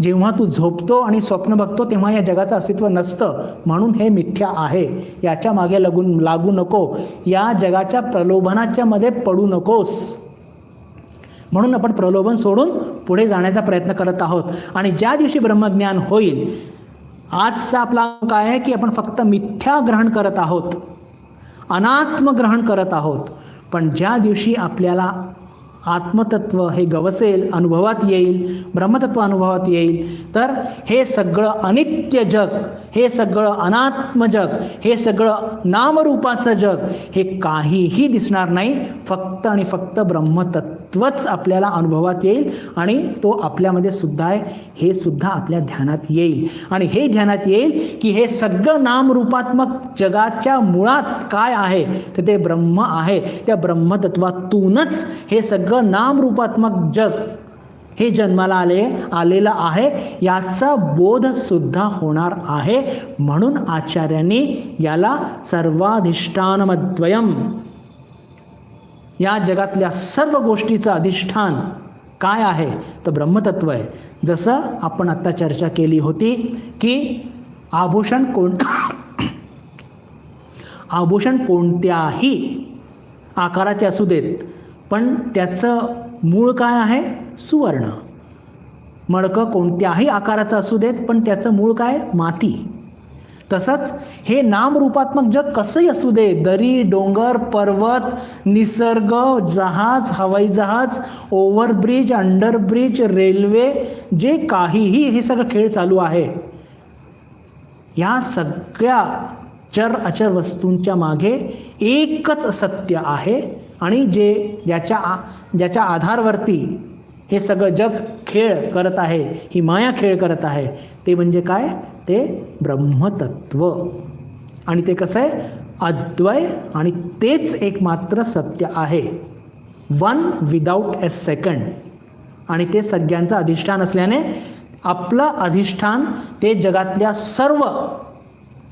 A: जेव्हा तू झोपतो आणि स्वप्न बघतो तेव्हा या जगाचं अस्तित्व नसतं, म्हणून हे मिथ्या आहे. याच्या मागे लागू नको, या जगाच्या प्रलोभनाच्या मध्ये पडू नकोस. म्हणून आपण प्रलोभन सोडून पुढे जाण्याचा प्रयत्न करत आहोत. आणि ज्या दिवशी ब्रह्मज्ञान होईल, आजचा आपला काय आहे की आपण फक्त मिथ्या ग्रहण करत आहोत, अनात्म ग्रहण करत आहोत. पण ज्या दिवशी आपल्याला आत्मतत्व हे गवसेल, अनुभवात येईल, ब्रह्मतत्व अनुभवात येईल, तर हे सगळं अनित्य जग, हे सगळं अनात्म जग, हे सगळं नामरूपाचं जग हे काहीही दिसणार नाही. फक्त आणि फक्त ब्रह्मतत्वच आपल्याला अनुभवात येईल आणि तो आपल्यामध्ये सुद्धा आहे हे सुद्धा आपल्या ध्यानात येईल. आणि हे ध्यानात येईल की हे सगळं नामरूपात्मक जगाच्या मुळात काय आहे तर ते ब्रह्म आहे. त्या ब्रह्मतत्वातूनच हे सगळं नामरूपात्मक जग हे जन्माला आलेलं आहे याचा बोध सुद्धा होणार आहे. म्हणून आचार्यांनी याला सर्वाधिष्ठानमद्वयम, या जगातल्या सर्व गोष्टीचं अधिष्ठान काय आहे तर ब्रह्मतत्व आहे. जसं आपण आत्ता चर्चा केली होती की आभूषण आभूषण कोणत्याही आकाराचे असू देत, पण त्याचं मूळ काय आहे? सुवर्ण. मडकं कोणत्याही आकाराचं असू देत, पण त्याचं मूळ काय? माती. तसंच हे नामरूपात्मक जग कसंही असू दे, दरी, डोंगर, पर्वत, निसर्ग, जहाज, हवाई जहाज, ओव्हरब्रिज, अंडरब्रिज, रेल्वे, जे काहीही हे सगळं खेळ चालू आहे, या सगळ्या चर अचर वस्तूंच्या मागे एकच सत्य आहे. आणि ज्याच्या आधारवरती हे सगळं जग खेळ करत आहे, ही माया खेळ करत आहे, ते म्हणजे काय? ते ब्रह्मतत्व. आणि ते कसं आहे? अद्वय. आणि तेच एकमात्र सत्य आहे, वन विदाऊट ए सेकंड. आणि ते सगळ्यांचं अधिष्ठान असल्याने आपलं अधिष्ठान ते जगातल्या सर्व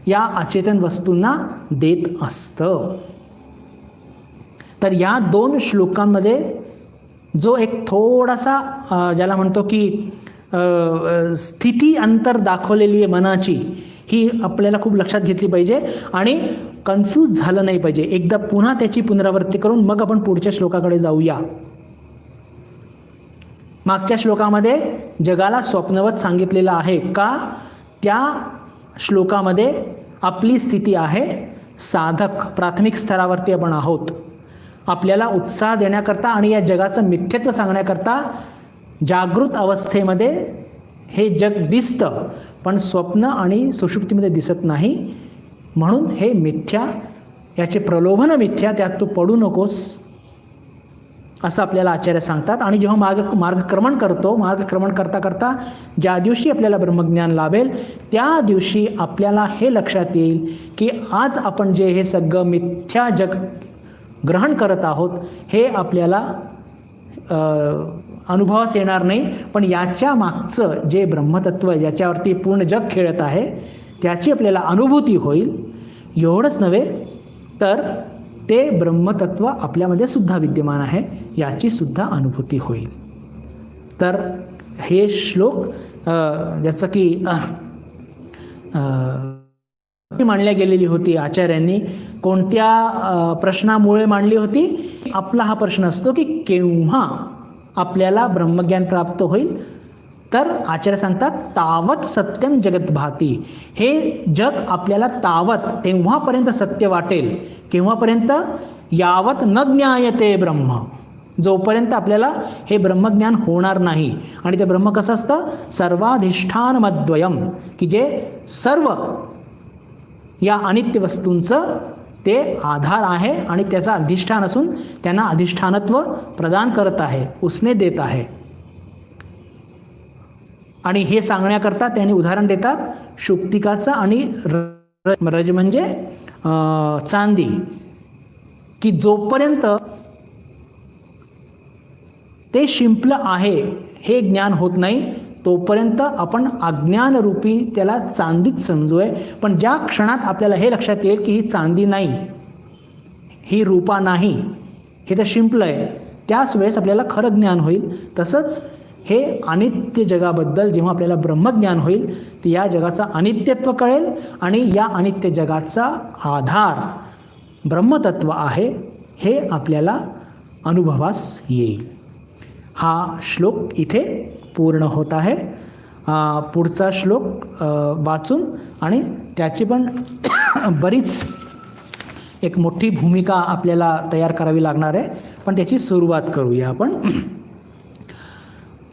A: या अचेतन वस्तूंना देत असतं. तर या 2 श्लोकांमध्ये जो एक थोडासा ज्याला म्हणतो की स्थिती अंतर दाखवलेली आहे मनाची, ही आपल्याला खूप लक्षात घेतली पाहिजे आणि कन्फ्यूज झालं नाही पाहिजे. एकदा पुन्हा त्याची पुनरावृत्ती करून मग आपण पुढच्या श्लोकाकडे जाऊया. मागच्या श्लोकामध्ये जगाला स्वप्नवत सांगितलेलं आहे का? त्या श्लोकामध्ये आपली स्थिती आहे साधक, प्राथमिक स्तरावरती आपण आहोत. आपल्याला उत्साह देण्याकरता आणि या जगाचं मिथ्यत्व सांगण्याकरता जागृत अवस्थेमध्ये हे जग दिसतं, पण स्वप्न आणि सुषुप्तीमध्ये दिसत नाही. म्हणून हे मिथ्या, याचे प्रलोभन मिथ्या, त्यात तू पडू नकोस असं आपल्याला आचार्य सांगतात. आणि जेव्हा मार्गक्रमण करता करता ज्या दिवशी आपल्याला ब्रह्मज्ञान लाभेल, त्या दिवशी आपल्याला हे लक्षात येईल की आज आपण जे हे सगळं मिथ्या जग ग्रहण करत आहोत, हे आपल्याला अनुभवास येणार नाही, पण याच्या मागचं जे ब्रह्मतत्व ज्याच्यावरती पूर्ण जग खेळत आहे, त्याची आपल्याला अनुभूती होईल. एवढंच नव्हे तर ते ब्रह्मतत्व आपल्यामध्ये सुद्धा विद्यमान आहे, याची सुद्धा अनुभूती होईल. तर हे श्लोक ज्याचं की मांडल्या गेलेली होती आचार्यांनी, कोणत्या प्रश्नामुळे मांडली होती? आपला हा प्रश्न असतो की केव्हा आपल्याला ब्रह्मज्ञान प्राप्त होईल. तर आचार्य सांगतात तावत सत्यम जगत भाती. हे जग आपल्याला तावत, तेव्हापर्यंत सत्य वाटेल. केव्हापर्यंत? यावत न ज्ञायते ब्रह्म, जोपर्यंत आपल्याला हे ब्रह्मज्ञान होणार नाही. आणि ते ब्रह्म कसं असतं? सर्वाधिष्ठानमद्वयम, की जे सर्व या अनित्य वस्तूंचं ते आधार आहे आणि त्याचा अधिष्ठान असून त्यांना अधिष्ठानत्व प्रदान करत आहे, उसने देत आहे. आणि हे सांगण्याकरता त्यांनी उदाहरण देतात शुक्तिकाचं आणि रज म्हणजे चांदी, की जोपर्यंत ते शिंपलं आहे हे ज्ञान होत नाही, तोपर्यंत आपण अज्ञानरूपी त्याला चांदीच समजूय. पण ज्या क्षणात आपल्याला हे लक्षात येईल की ही चांदी नाही, ही रूपा नाही, हे तर शिंपलं आहे, त्याच वेळेस आपल्याला खरं ज्ञान होईल. तसंच हे अनित्य जगाबद्दल जेव्हा आपल्याला ब्रह्मज्ञान होईल, तर या जगाचं अनित्यत्व कळेल आणि या अनित्य जगाचा आधार ब्रह्मतत्व आहे हे आपल्याला अनुभवास येईल. हा श्लोक इथे पूर्ण होत आहे. पुढचा श्लोक वाचून आणि त्याची पण बरीच एक मोठी भूमिका आपल्याला तयार करावी लागणार आहे, पण त्याची सुरुवात करूया आपण.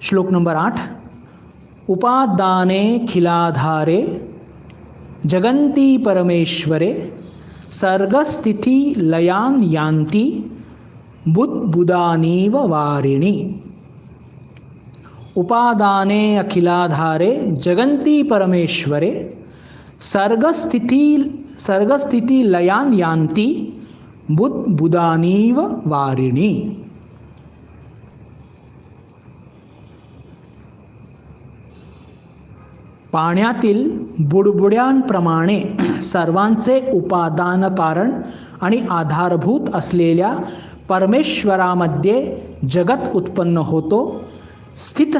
A: श्लोक नंबर 8. उपादाने खिलाधारे जगन्ति परमेश्वरे सर्गस्थिती लयान यान्ति बुद्बुदानीव वारिणी. उपादाने अखिलाधारे जगन्ति परमेश्वरे सर्गस्थिती लयान यान्ति बुद्बुदानीव वारिणी. पाण्यातील बुडबुड्यांप्रमाणे सर्वांचे उपादान कारण आणि आधारभूत असलेल्या परमेश्वरामध्ये जगत उत्पन्न होतो, स्थित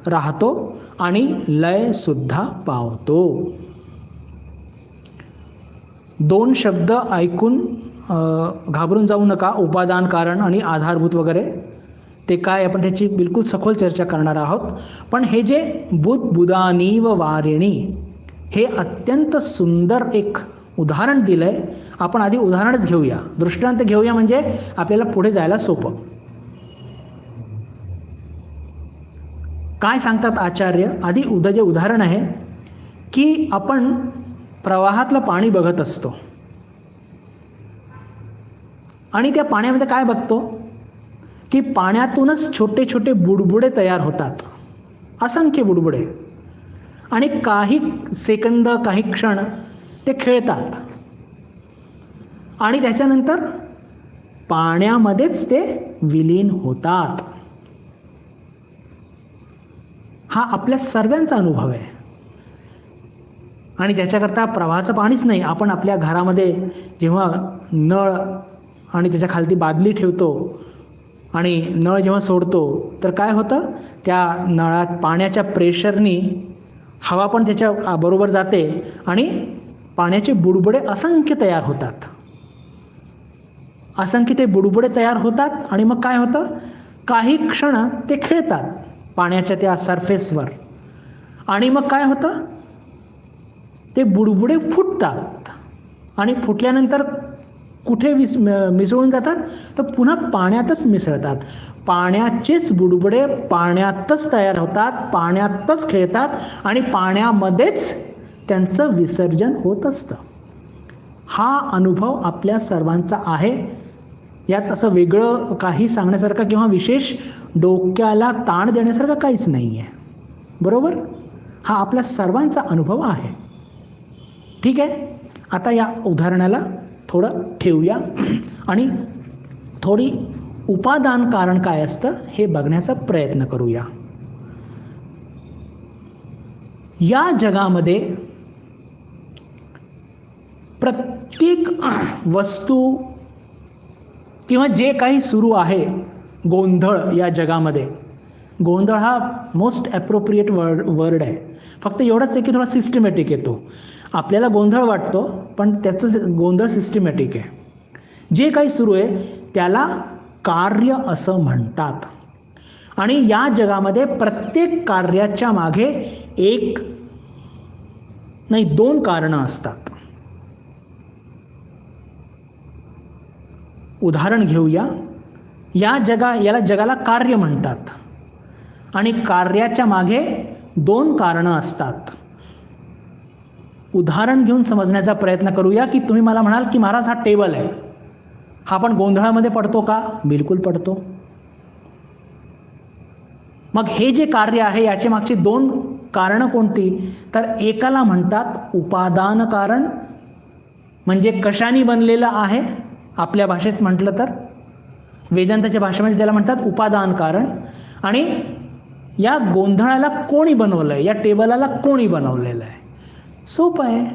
A: राहतो आणि लय सुद्धा पावतो. दोन शब्द ऐकून घाबरून जाऊ नका, उपादान कारण आणि आधारभूत वगैरे. ते काय आपण त्याची बिलकुल सखोल चर्चा करणार आहोत. पण हे जे बुद्बुदानी व वारिणी हे अत्यंत सुंदर एक उदाहरण दिलं आहे. आपण आधी उदाहरणच घेऊया, दृष्टांत घेऊया, म्हणजे आपल्याला पुढे जायला सोपं. काय सांगतात आचार्य? आधी जे उदाहरण आहे की आपण प्रवाहातलं पाणी बघत असतो आणि त्या पाण्यामध्ये काय बघतो की पाण्यातूनच छोटे छोटे बुडबुडे तयार होतात, असंख्य बुडबुडे, आणि काही सेकंद काही क्षण ते खेळतात आणि त्याच्यानंतर पाण्यामध्येच ते विलीन होतात. हा आपल्या सर्वांचा अनुभव आहे. आणि त्याच्याकरता प्रवाहाचं पाणीच नाही, आपण आपल्या घरामध्ये जेव्हा नळ आणि त्याच्या खालती बादली ठेवतो आणि नळ जेव्हा सोडतो तर काय होतं, त्या नळात पाण्याच्या प्रेशरनी हवा पण त्याच्या बरोबर जाते आणि पाण्याचे बुडबुडे असंख्य तयार होतात. असंख्य ते बुडबुडे तयार होतात आणि मग काय होतं, काही क्षण ते खेळतात पाण्याच्या त्या सरफेसवर आणि मग काय होतं, ते बुडबुडे फुटतात आणि फुटल्यानंतर कुठे मिसळून जातात, तर पुन्हा पाण्यातच मिसळतात. पाण्याचेच बुडबुडे पाण्यातच तयार होतात, पाण्यातच खेळतात आणि पाण्यामध्येच त्यांचं विसर्जन होत असतं. हा अनुभव आपल्या सर्वांचा आहे. यात असं वेगळं काही सांगण्यासारखं किंवा विशेष डोक्याला ताण देण्यासारखं काहीच नाही आहे, बरोबर? हा आपल्या सर्वांचा अनुभव आहे. ठीक आहे, आता या उदाहरणाला थोडं ठेवूया आणि थोडी उपादान कारण काय असतं हे बघण्याचा प्रयत्न करूया. या जगामध्ये प्रत्येक वस्तू किंवा जे काही सुरू आहे, गोंधळ या जगामध्ये, गोंधळ हा मोस्ट ॲप्रोप्रिएट वर्ड आहे. फक्त एवढंच आहे की थोडा सिस्टमॅटिक येतो. आपल्याला गोंधळ वाटतो पण त्याचं गोंधळ सिस्टमॅटिक आहे. जे काही सुरू आहे त्याला कार्य असं म्हणतात आणि या जगामध्ये प्रत्येक कार्याच्या मागे एक नाही दोन कारणं असतात. उदाहरण घेऊया. याला जगाला कार्य म्हणतात आणि कार्याच्या मागे दोन कारणं असतात. उदाहरण घेऊन समजण्याचा प्रयत्न करूया की तुम्ही मला म्हणाल की महाराज हा टेबल आहे, हा पण गोंधळामध्ये पडतो का? बिलकुल पडतो. मग हे जे कार्य आहे याच्या मागची दोन कारणं कोणती? तर एकाला म्हणतात उपादान कारण, म्हणजे कशाने बनलेलं आहे. आपल्या भाषेत म्हटलं तर वेदांताच्या भाषेमध्ये त्याला म्हणतात उपादान कारण. आणि या गोंधळाला कोणी बनवलं आहे, या टेबलाला कोणी बनवलेलं आहे? सोपं आहे.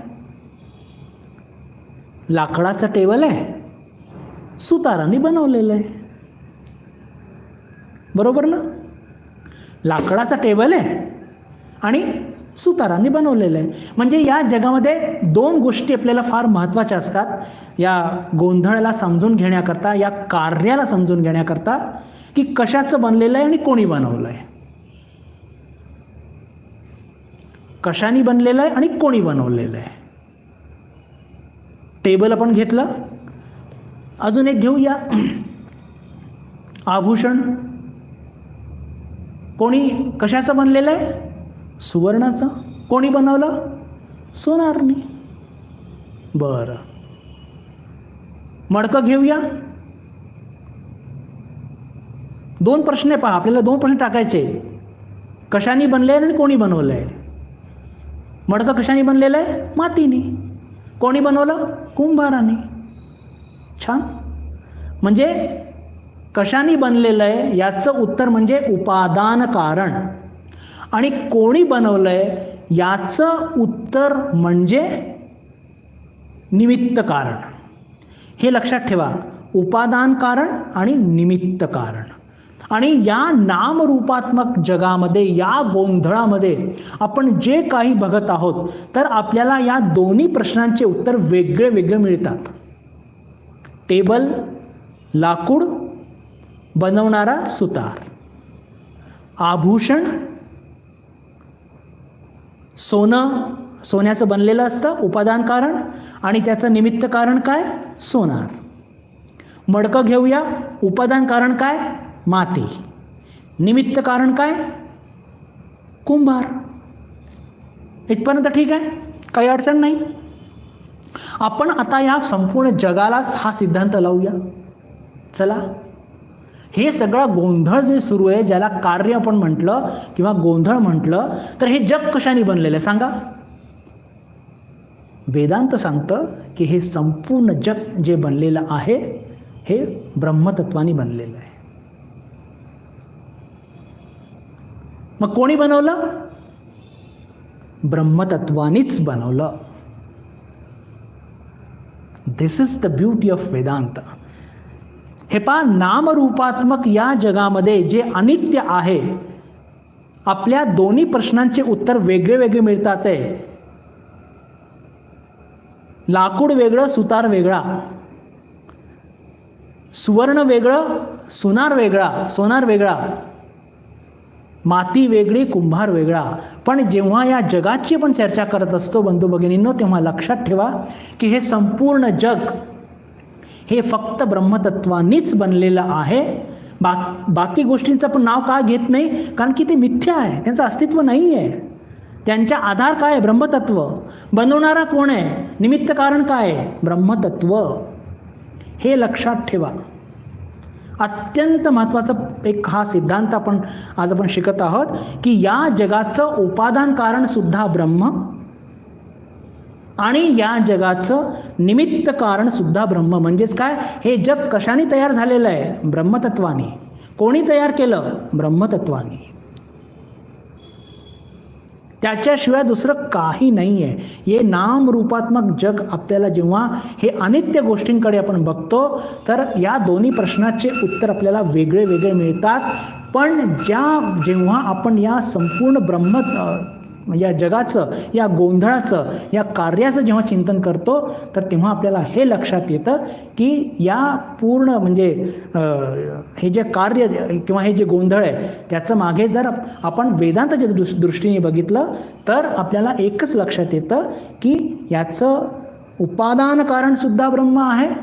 A: लाकडाचं टेबल आहे, सुतारांनी बनवलेलं आहे, बरोबर ना? लाकडाचा टेबल आहे आणि सुतारांनी बनवलेलं आहे. म्हणजे या जगामध्ये दोन गोष्टी आपल्याला फार महत्त्वाच्या असतात या गोंधळाला समजून घेण्याकरता, या कार्याला समजून घेण्याकरता, की कशाचं बनलेलं आहे आणि कोणी बनवलं आहे. कशाने बनलेलं आहे आणि कोणी बनवलेलं आहे. टेबल आपण घेतलं, अजून एक घेऊया, आभूषण. कोणी कशाचं बनलेलं आहे? सुवर्णाचं. कोणी बनवलं? सोनारने. बरं, मडकं घेऊया. दोन प्रश्न आहे, पहा आपल्याला दोन प्रश्न टाकायचे. कशाने बनले आणि कोणी बनवलं आहे? मडकं कशाने बनलेलं आहे? मातीने. कोणी बनवलं? कुंभाराने. छान. म्हणजे कशाने बनलेलं आहे याचं उत्तर म्हणजे उपादान कारण, आणि कोणी बनवलं आहे याचं उत्तर म्हणजे निमित्त कारण. हे लक्षात ठेवा, उपादान कारण आणि निमित्त कारण. आणि या नामरूपात्मक जगामध्ये, या गोंधळामध्ये आपण जे काही बघत आहोत, तर आपल्याला या दोन्ही प्रश्नांचे उत्तर वेगळे वेगळे मिळतात. टेबल लाकूड, बनवणारा सुतार. आभूषण सोन्याचं बनलेलं असतं, उपादान कारण, आणि त्याचं निमित्त कारण काय? सोनार. मडकं घेऊया, उपादान कारण काय? माती. निमित्त कारण काय? कुंभार. इथपर्यंत ठीक आहे, काही अडचण नाही. आपण आता या संपूर्ण जगालाच हा सिद्धांत लावूया. चला, हे सगळं गोंधळ जे सुरू आहे, ज्याला कार्य आपण म्हटलं किंवा गोंधळ म्हटलं, तर हे जग कशाने बनलेलं आहे सांगा? वेदांत सांगतं की हे संपूर्ण जग जे बनलेलं आहे हे ब्रह्मतत्वाने बनलेलं आहे. मग कोणी बनवलं? ब्रह्मतत्वानीच बनवलं. This is the beauty of Vedanta. हे पहा, नामरूपात्मक या जगामध्ये जे अनित्य आहे, आपल्या दोन्ही प्रश्नांचे उत्तर वेगळे वेगळे मिळतात. लाकूड वेगळं, सुतार वेगळा. सुवर्ण वेगळं, सोनार वेगळा. माती वेगळी, कुंभार वेगळा. पण जेव्हा या जगाची आपण चर्चा करत असतो बंधू भगिनींनो, तेव्हा लक्षात ठेवा की हे संपूर्ण जग हे फक्त ब्रह्मतत्वानीच बनलेलं आहे. बाकी गोष्टींचं आपण नाव का घेत नाही? कारण की ते मिथ्या आहे, त्यांचं अस्तित्व नाही आहे. त्यांचा आधार काय आहे? ब्रह्मतत्व. बनवणारा कोण आहे? निमित्त कारण काय आहे? ब्रह्मतत्व. हे लक्षात ठेवा. अत्यंत महत्त्वाचा एक हा सिद्धांत आज आपण शिकत आहोत की या जगाचं उपादान कारण सुद्धा ब्रह्म आणि या जगाचं निमित्त कारण सुद्धा ब्रह्म. म्हणजेच काय? हे जग कशाने तयार झालेलं आहे? ब्रह्मतत्वाने. कोणी तयार केलं? ब्रह्मतत्वाने. त्याच्याशिवाय दुसरं काही नाही आहे. हे नामरूपात्मक जग आपल्याला जेव्हा हे अनित्य गोष्टींकडे आपण बघतो, तर या दोन्ही प्रश्नाचे उत्तर आपल्याला वेगळे वेगळे मिळतात. पण जेव्हा आपण या संपूर्ण या जगाचं, या गोंधळाचं, या कार्याचं जेव्हा चिंतन करतो, तर तेव्हा आपल्याला हे लक्षात येतं की या पूर्ण हे जे कार्य किंवा हे जे गोंधळ आहे, त्याचं मागे जर आपण वेदांताच्या दृष्टीने बघितलं, तर आपल्याला एकच लक्षात येतं की याचं उपादान कारणसुद्धा ब्रह्म आहे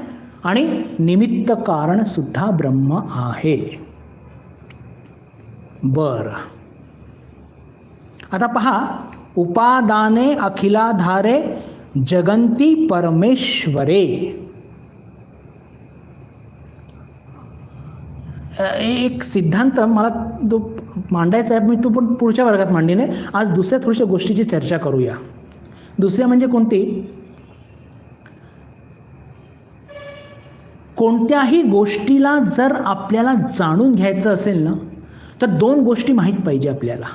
A: आणि निमित्त कारणसुद्धा ब्रह्म आहे. बरं, आता पहा, उपादाने अखिलाधारे जगंती परमेश्वरे. एक सिद्धांत मला तो मांडायचा आहे, मी तो पण पुढच्या वर्गात मांडीने. आज दुसऱ्या थोड्याशा गोष्टीची चर्चा करूया. दुसऱ्या म्हणजे कोणती? कोणत्याही गोष्टीला जर आपल्याला जाणून घ्यायचं असेल ना, तर दोन गोष्टी माहीत पाहिजे आपल्याला.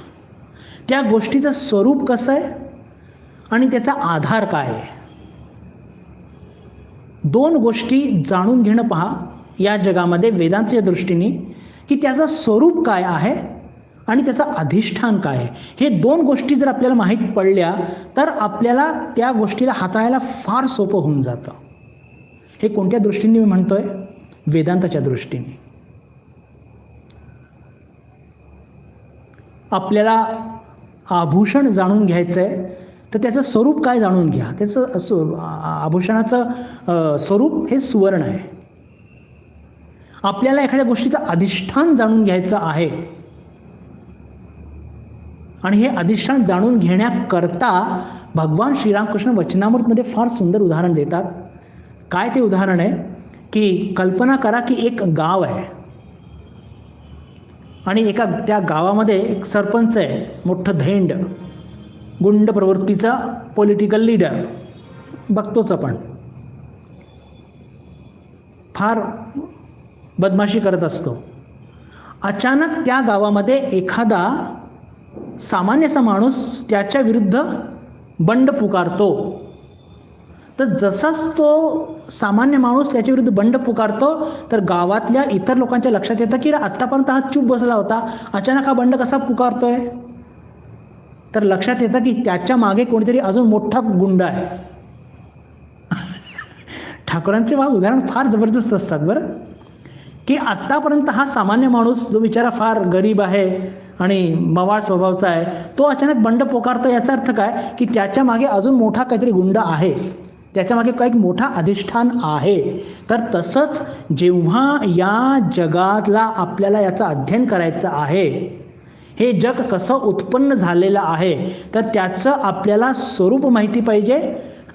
A: त्या गोष्टीचं स्वरूप कसं आहे आणि त्याचा आधार काय आहे. दोन गोष्टी जाणून घेणं पहा या जगामध्ये वेदांताच्या दृष्टीने, की त्याचं स्वरूप काय आहे आणि त्याचं अधिष्ठान काय आहे. हे दोन गोष्टी जर आपल्याला माहीत पडल्या, तर आपल्याला त्या गोष्टीला हाताळायला फार सोपं होऊन जातं. हे कोणत्या दृष्टीने मी म्हणतोय? वेदांताच्या दृष्टीने. आपल्याला आभूषण जाणून घ्यायचं आहे, तर त्याचं स्वरूप काय जाणून घ्या. त्याचं आभूषणाचं स्वरूप हे सुवर्ण आहे. आपल्याला एखाद्या गोष्टीचं अधिष्ठान जाणून घ्यायचं आहे, आणि हे अधिष्ठान जाणून घेण्याकरता भगवान श्रीरामकृष्ण वचनामृतमध्ये फार सुंदर उदाहरण देतात. काय ते उदाहरण आहे की कल्पना करा की एक गाव आहे आणि त्या गावामध्ये एक सरपंच आहे, मोठं धेंड, गुंड प्रवृत्तीचा पॉलिटिकल लीडर, बघतोच आपण. फार बदमाशी करत असतो. अचानक त्या गावामध्ये एखादा सामान्यसा माणूस त्याच्या विरुद्ध बंड पुकारतो. तर जसाच तो सामान्य माणूस त्याच्याविरुद्ध बंड पुकारतो तर गावातल्या इतर लोकांच्या लक्षात येतं की आत्तापर्यंत हा चूप बसला होता, अचानक हा बंड कसा पुकारतोय. तर लक्षात येतं की त्याच्या मागे कोणीतरी अजून मोठा गुंड आहे. ठाकूरांचे उदाहरण फार जबरदस्त असतात बरं, की आत्तापर्यंत हा सामान्य माणूस जो बिचारा फार गरीब आहे आणि मवाळ स्वभावचा आहे, तो अचानक बंड पोकारतो. याचा अर्थ काय की त्याच्या मागे अजून मोठा काहीतरी गुंड आहे, त्याच्या मागे काही मोठा अधिष्ठान आहे. तर तसंच जेव्हा या जगातला आपल्याला याचं अध्ययन करायचं आहे, हे जग कसं उत्पन्न झालेलं आहे, तर त्याचं आपल्याला स्वरूप माहिती पाहिजे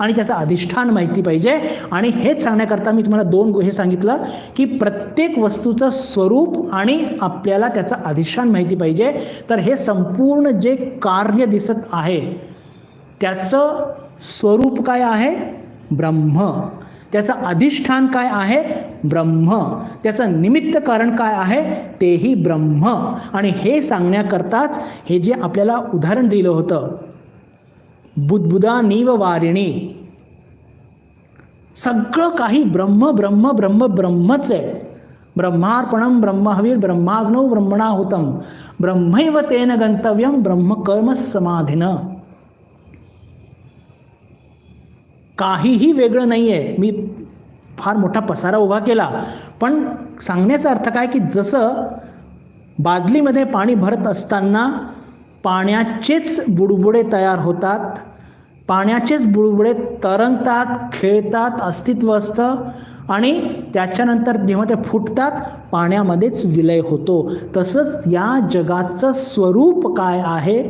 A: आणि त्याचं अधिष्ठान माहिती पाहिजे. आणि हेच सांगण्याकरता मी तुम्हाला दोन हे सांगितलं की प्रत्येक वस्तूचं स्वरूप आणि आपल्याला त्याचं अधिष्ठान माहिती पाहिजे. तर हे संपूर्ण जे कार्य दिसत आहे त्याचं स्वरूप काय आहे, ब्रह्म. त्याचं अधिष्ठान काय आहे, ब्रह्म. त्याचं निमित्त कारण काय आहे, तेही ब्रह्म. आणि हे सांगण्याकरताच हे जे आपल्याला उदाहरण दिलं होतं, बुद्बुदा नीव वारिणी, सगळं काही ब्रह्म ब्रह्म ब्रह्म ब्रह्मच आहे. ब्रह्मार्पणम ब्रह्महवीर ब्रह्माग्नौ ब्रह्मणाहुतम ब्रह्मैव तेन गंतव्यम ब्रह्मकर्म समाधिनं. काहीही वेगळं नाही आहे. मी फार मोठा पसारा उभा केला, पण सांगण्याचा अर्थ काय की जसं बादलीमध्ये पाणी भरत असताना पाण्याचेच बुडबुडे तयार होतात, पाण्याचेच बुडबुडे तरंगतात, खेळतात, अस्तित्व असतं आणि त्याच्यानंतर जेव्हा ते फुटतात पाण्यामध्येच विलय होतो. तसंच या जगाचं स्वरूप काय आहे,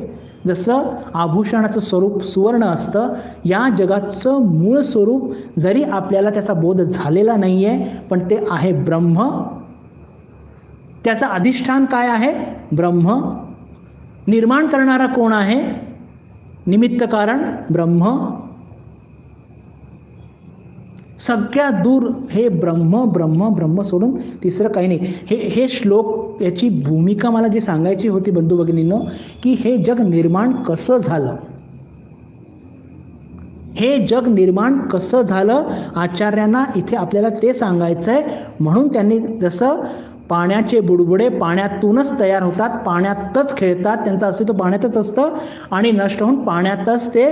A: जसं आभूषणाचं स्वरूप सुवर्ण असतं, या जगाचं मूळ स्वरूप जरी आपल्याला त्याचा बोध झालेला नाही आहे, पण ते आहे ब्रह्म. त्याचं अधिष्ठान काय आहे, ब्रह्म. निर्माण करणारा कोण आहे, निमित्त कारण ब्रह्म. सगळ्यात दूर हे ब्रह्म ब्रह्म ब्रह्म सोडून तिसरं काही नाही. हे श्लोक याची भूमिका मला जी सांगायची होती बंधू भगिनींनो, की हे जग निर्माण कसं झालं, हे जग निर्माण कसं झालं आचार्यांना इथे आपल्याला ते सांगायचं आहे. म्हणून त्यांनी जसं पाण्याचे बुडबुडे पाण्यातूनच तयार होतात, पाण्यातच खेळतात, त्यांचं अस्तित्व पाण्यातच असतं आणि नष्ट होऊन पाण्यातच ते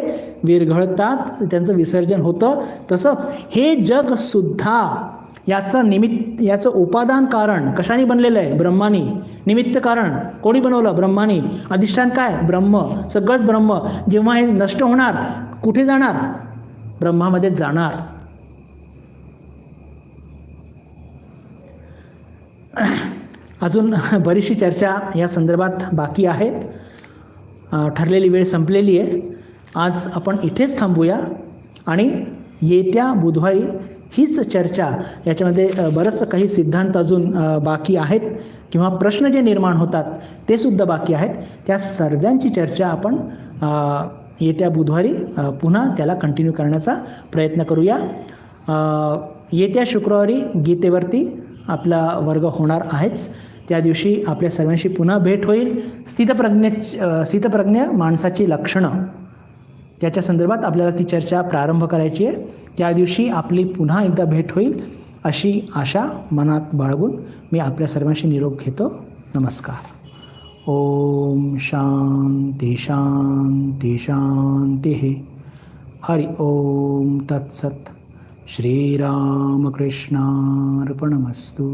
A: विरघळतात, त्यांचं विसर्जन होतं. तसंच हे जग सुद्धा याचं उपादान कारण कशाने बनलेलं आहे, ब्रह्मानी. निमित्त कारण कोणी बनवलं, ब्रह्मानी. अधिष्ठान काय, ब्रह्म. सगळंच ब्रह्म. जेव्हा हे नष्ट होणार कुठे जाणार, ब्रह्मामध्ये जाणार. अजून बरीचशी चर्चा या संदर्भात बाकी आहे. ठरलेली वेळ संपलेली आहे. आज आपण इथेच थांबूया आणि येत्या बुधवारी हीच चर्चा, याच्यामध्ये बरंचसं काही सिद्धांत अजून बाकी आहेत किंवा प्रश्न जे निर्माण होतात ते सुद्धा बाकी आहेत. त्या सर्वांची चर्चा आपण येत्या बुधवारी पुन्हा त्याला कंटिन्यू करण्याचा प्रयत्न करूया. येत्या शुक्रवारी गीतेवरती आपला वर्ग होणार आहेच. त्या दिवशी आपल्या सर्वांशी पुन्हा भेट होईल. स्थितप्रज्ञ माणसाची लक्षणं त्याच्या संदर्भात आपल्याला ती चर्चा प्रारंभ करायची आहे. त्या दिवशी आपली पुन्हा एकदा भेट होईल अशी आशा मनात बाळगून मी आपल्या सर्वांशी निरोप घेतो. नमस्कार. ओम शांती शांती शांती. हरि ओम तत्सत. श्रीरामकृष्णार्पणमस्तु.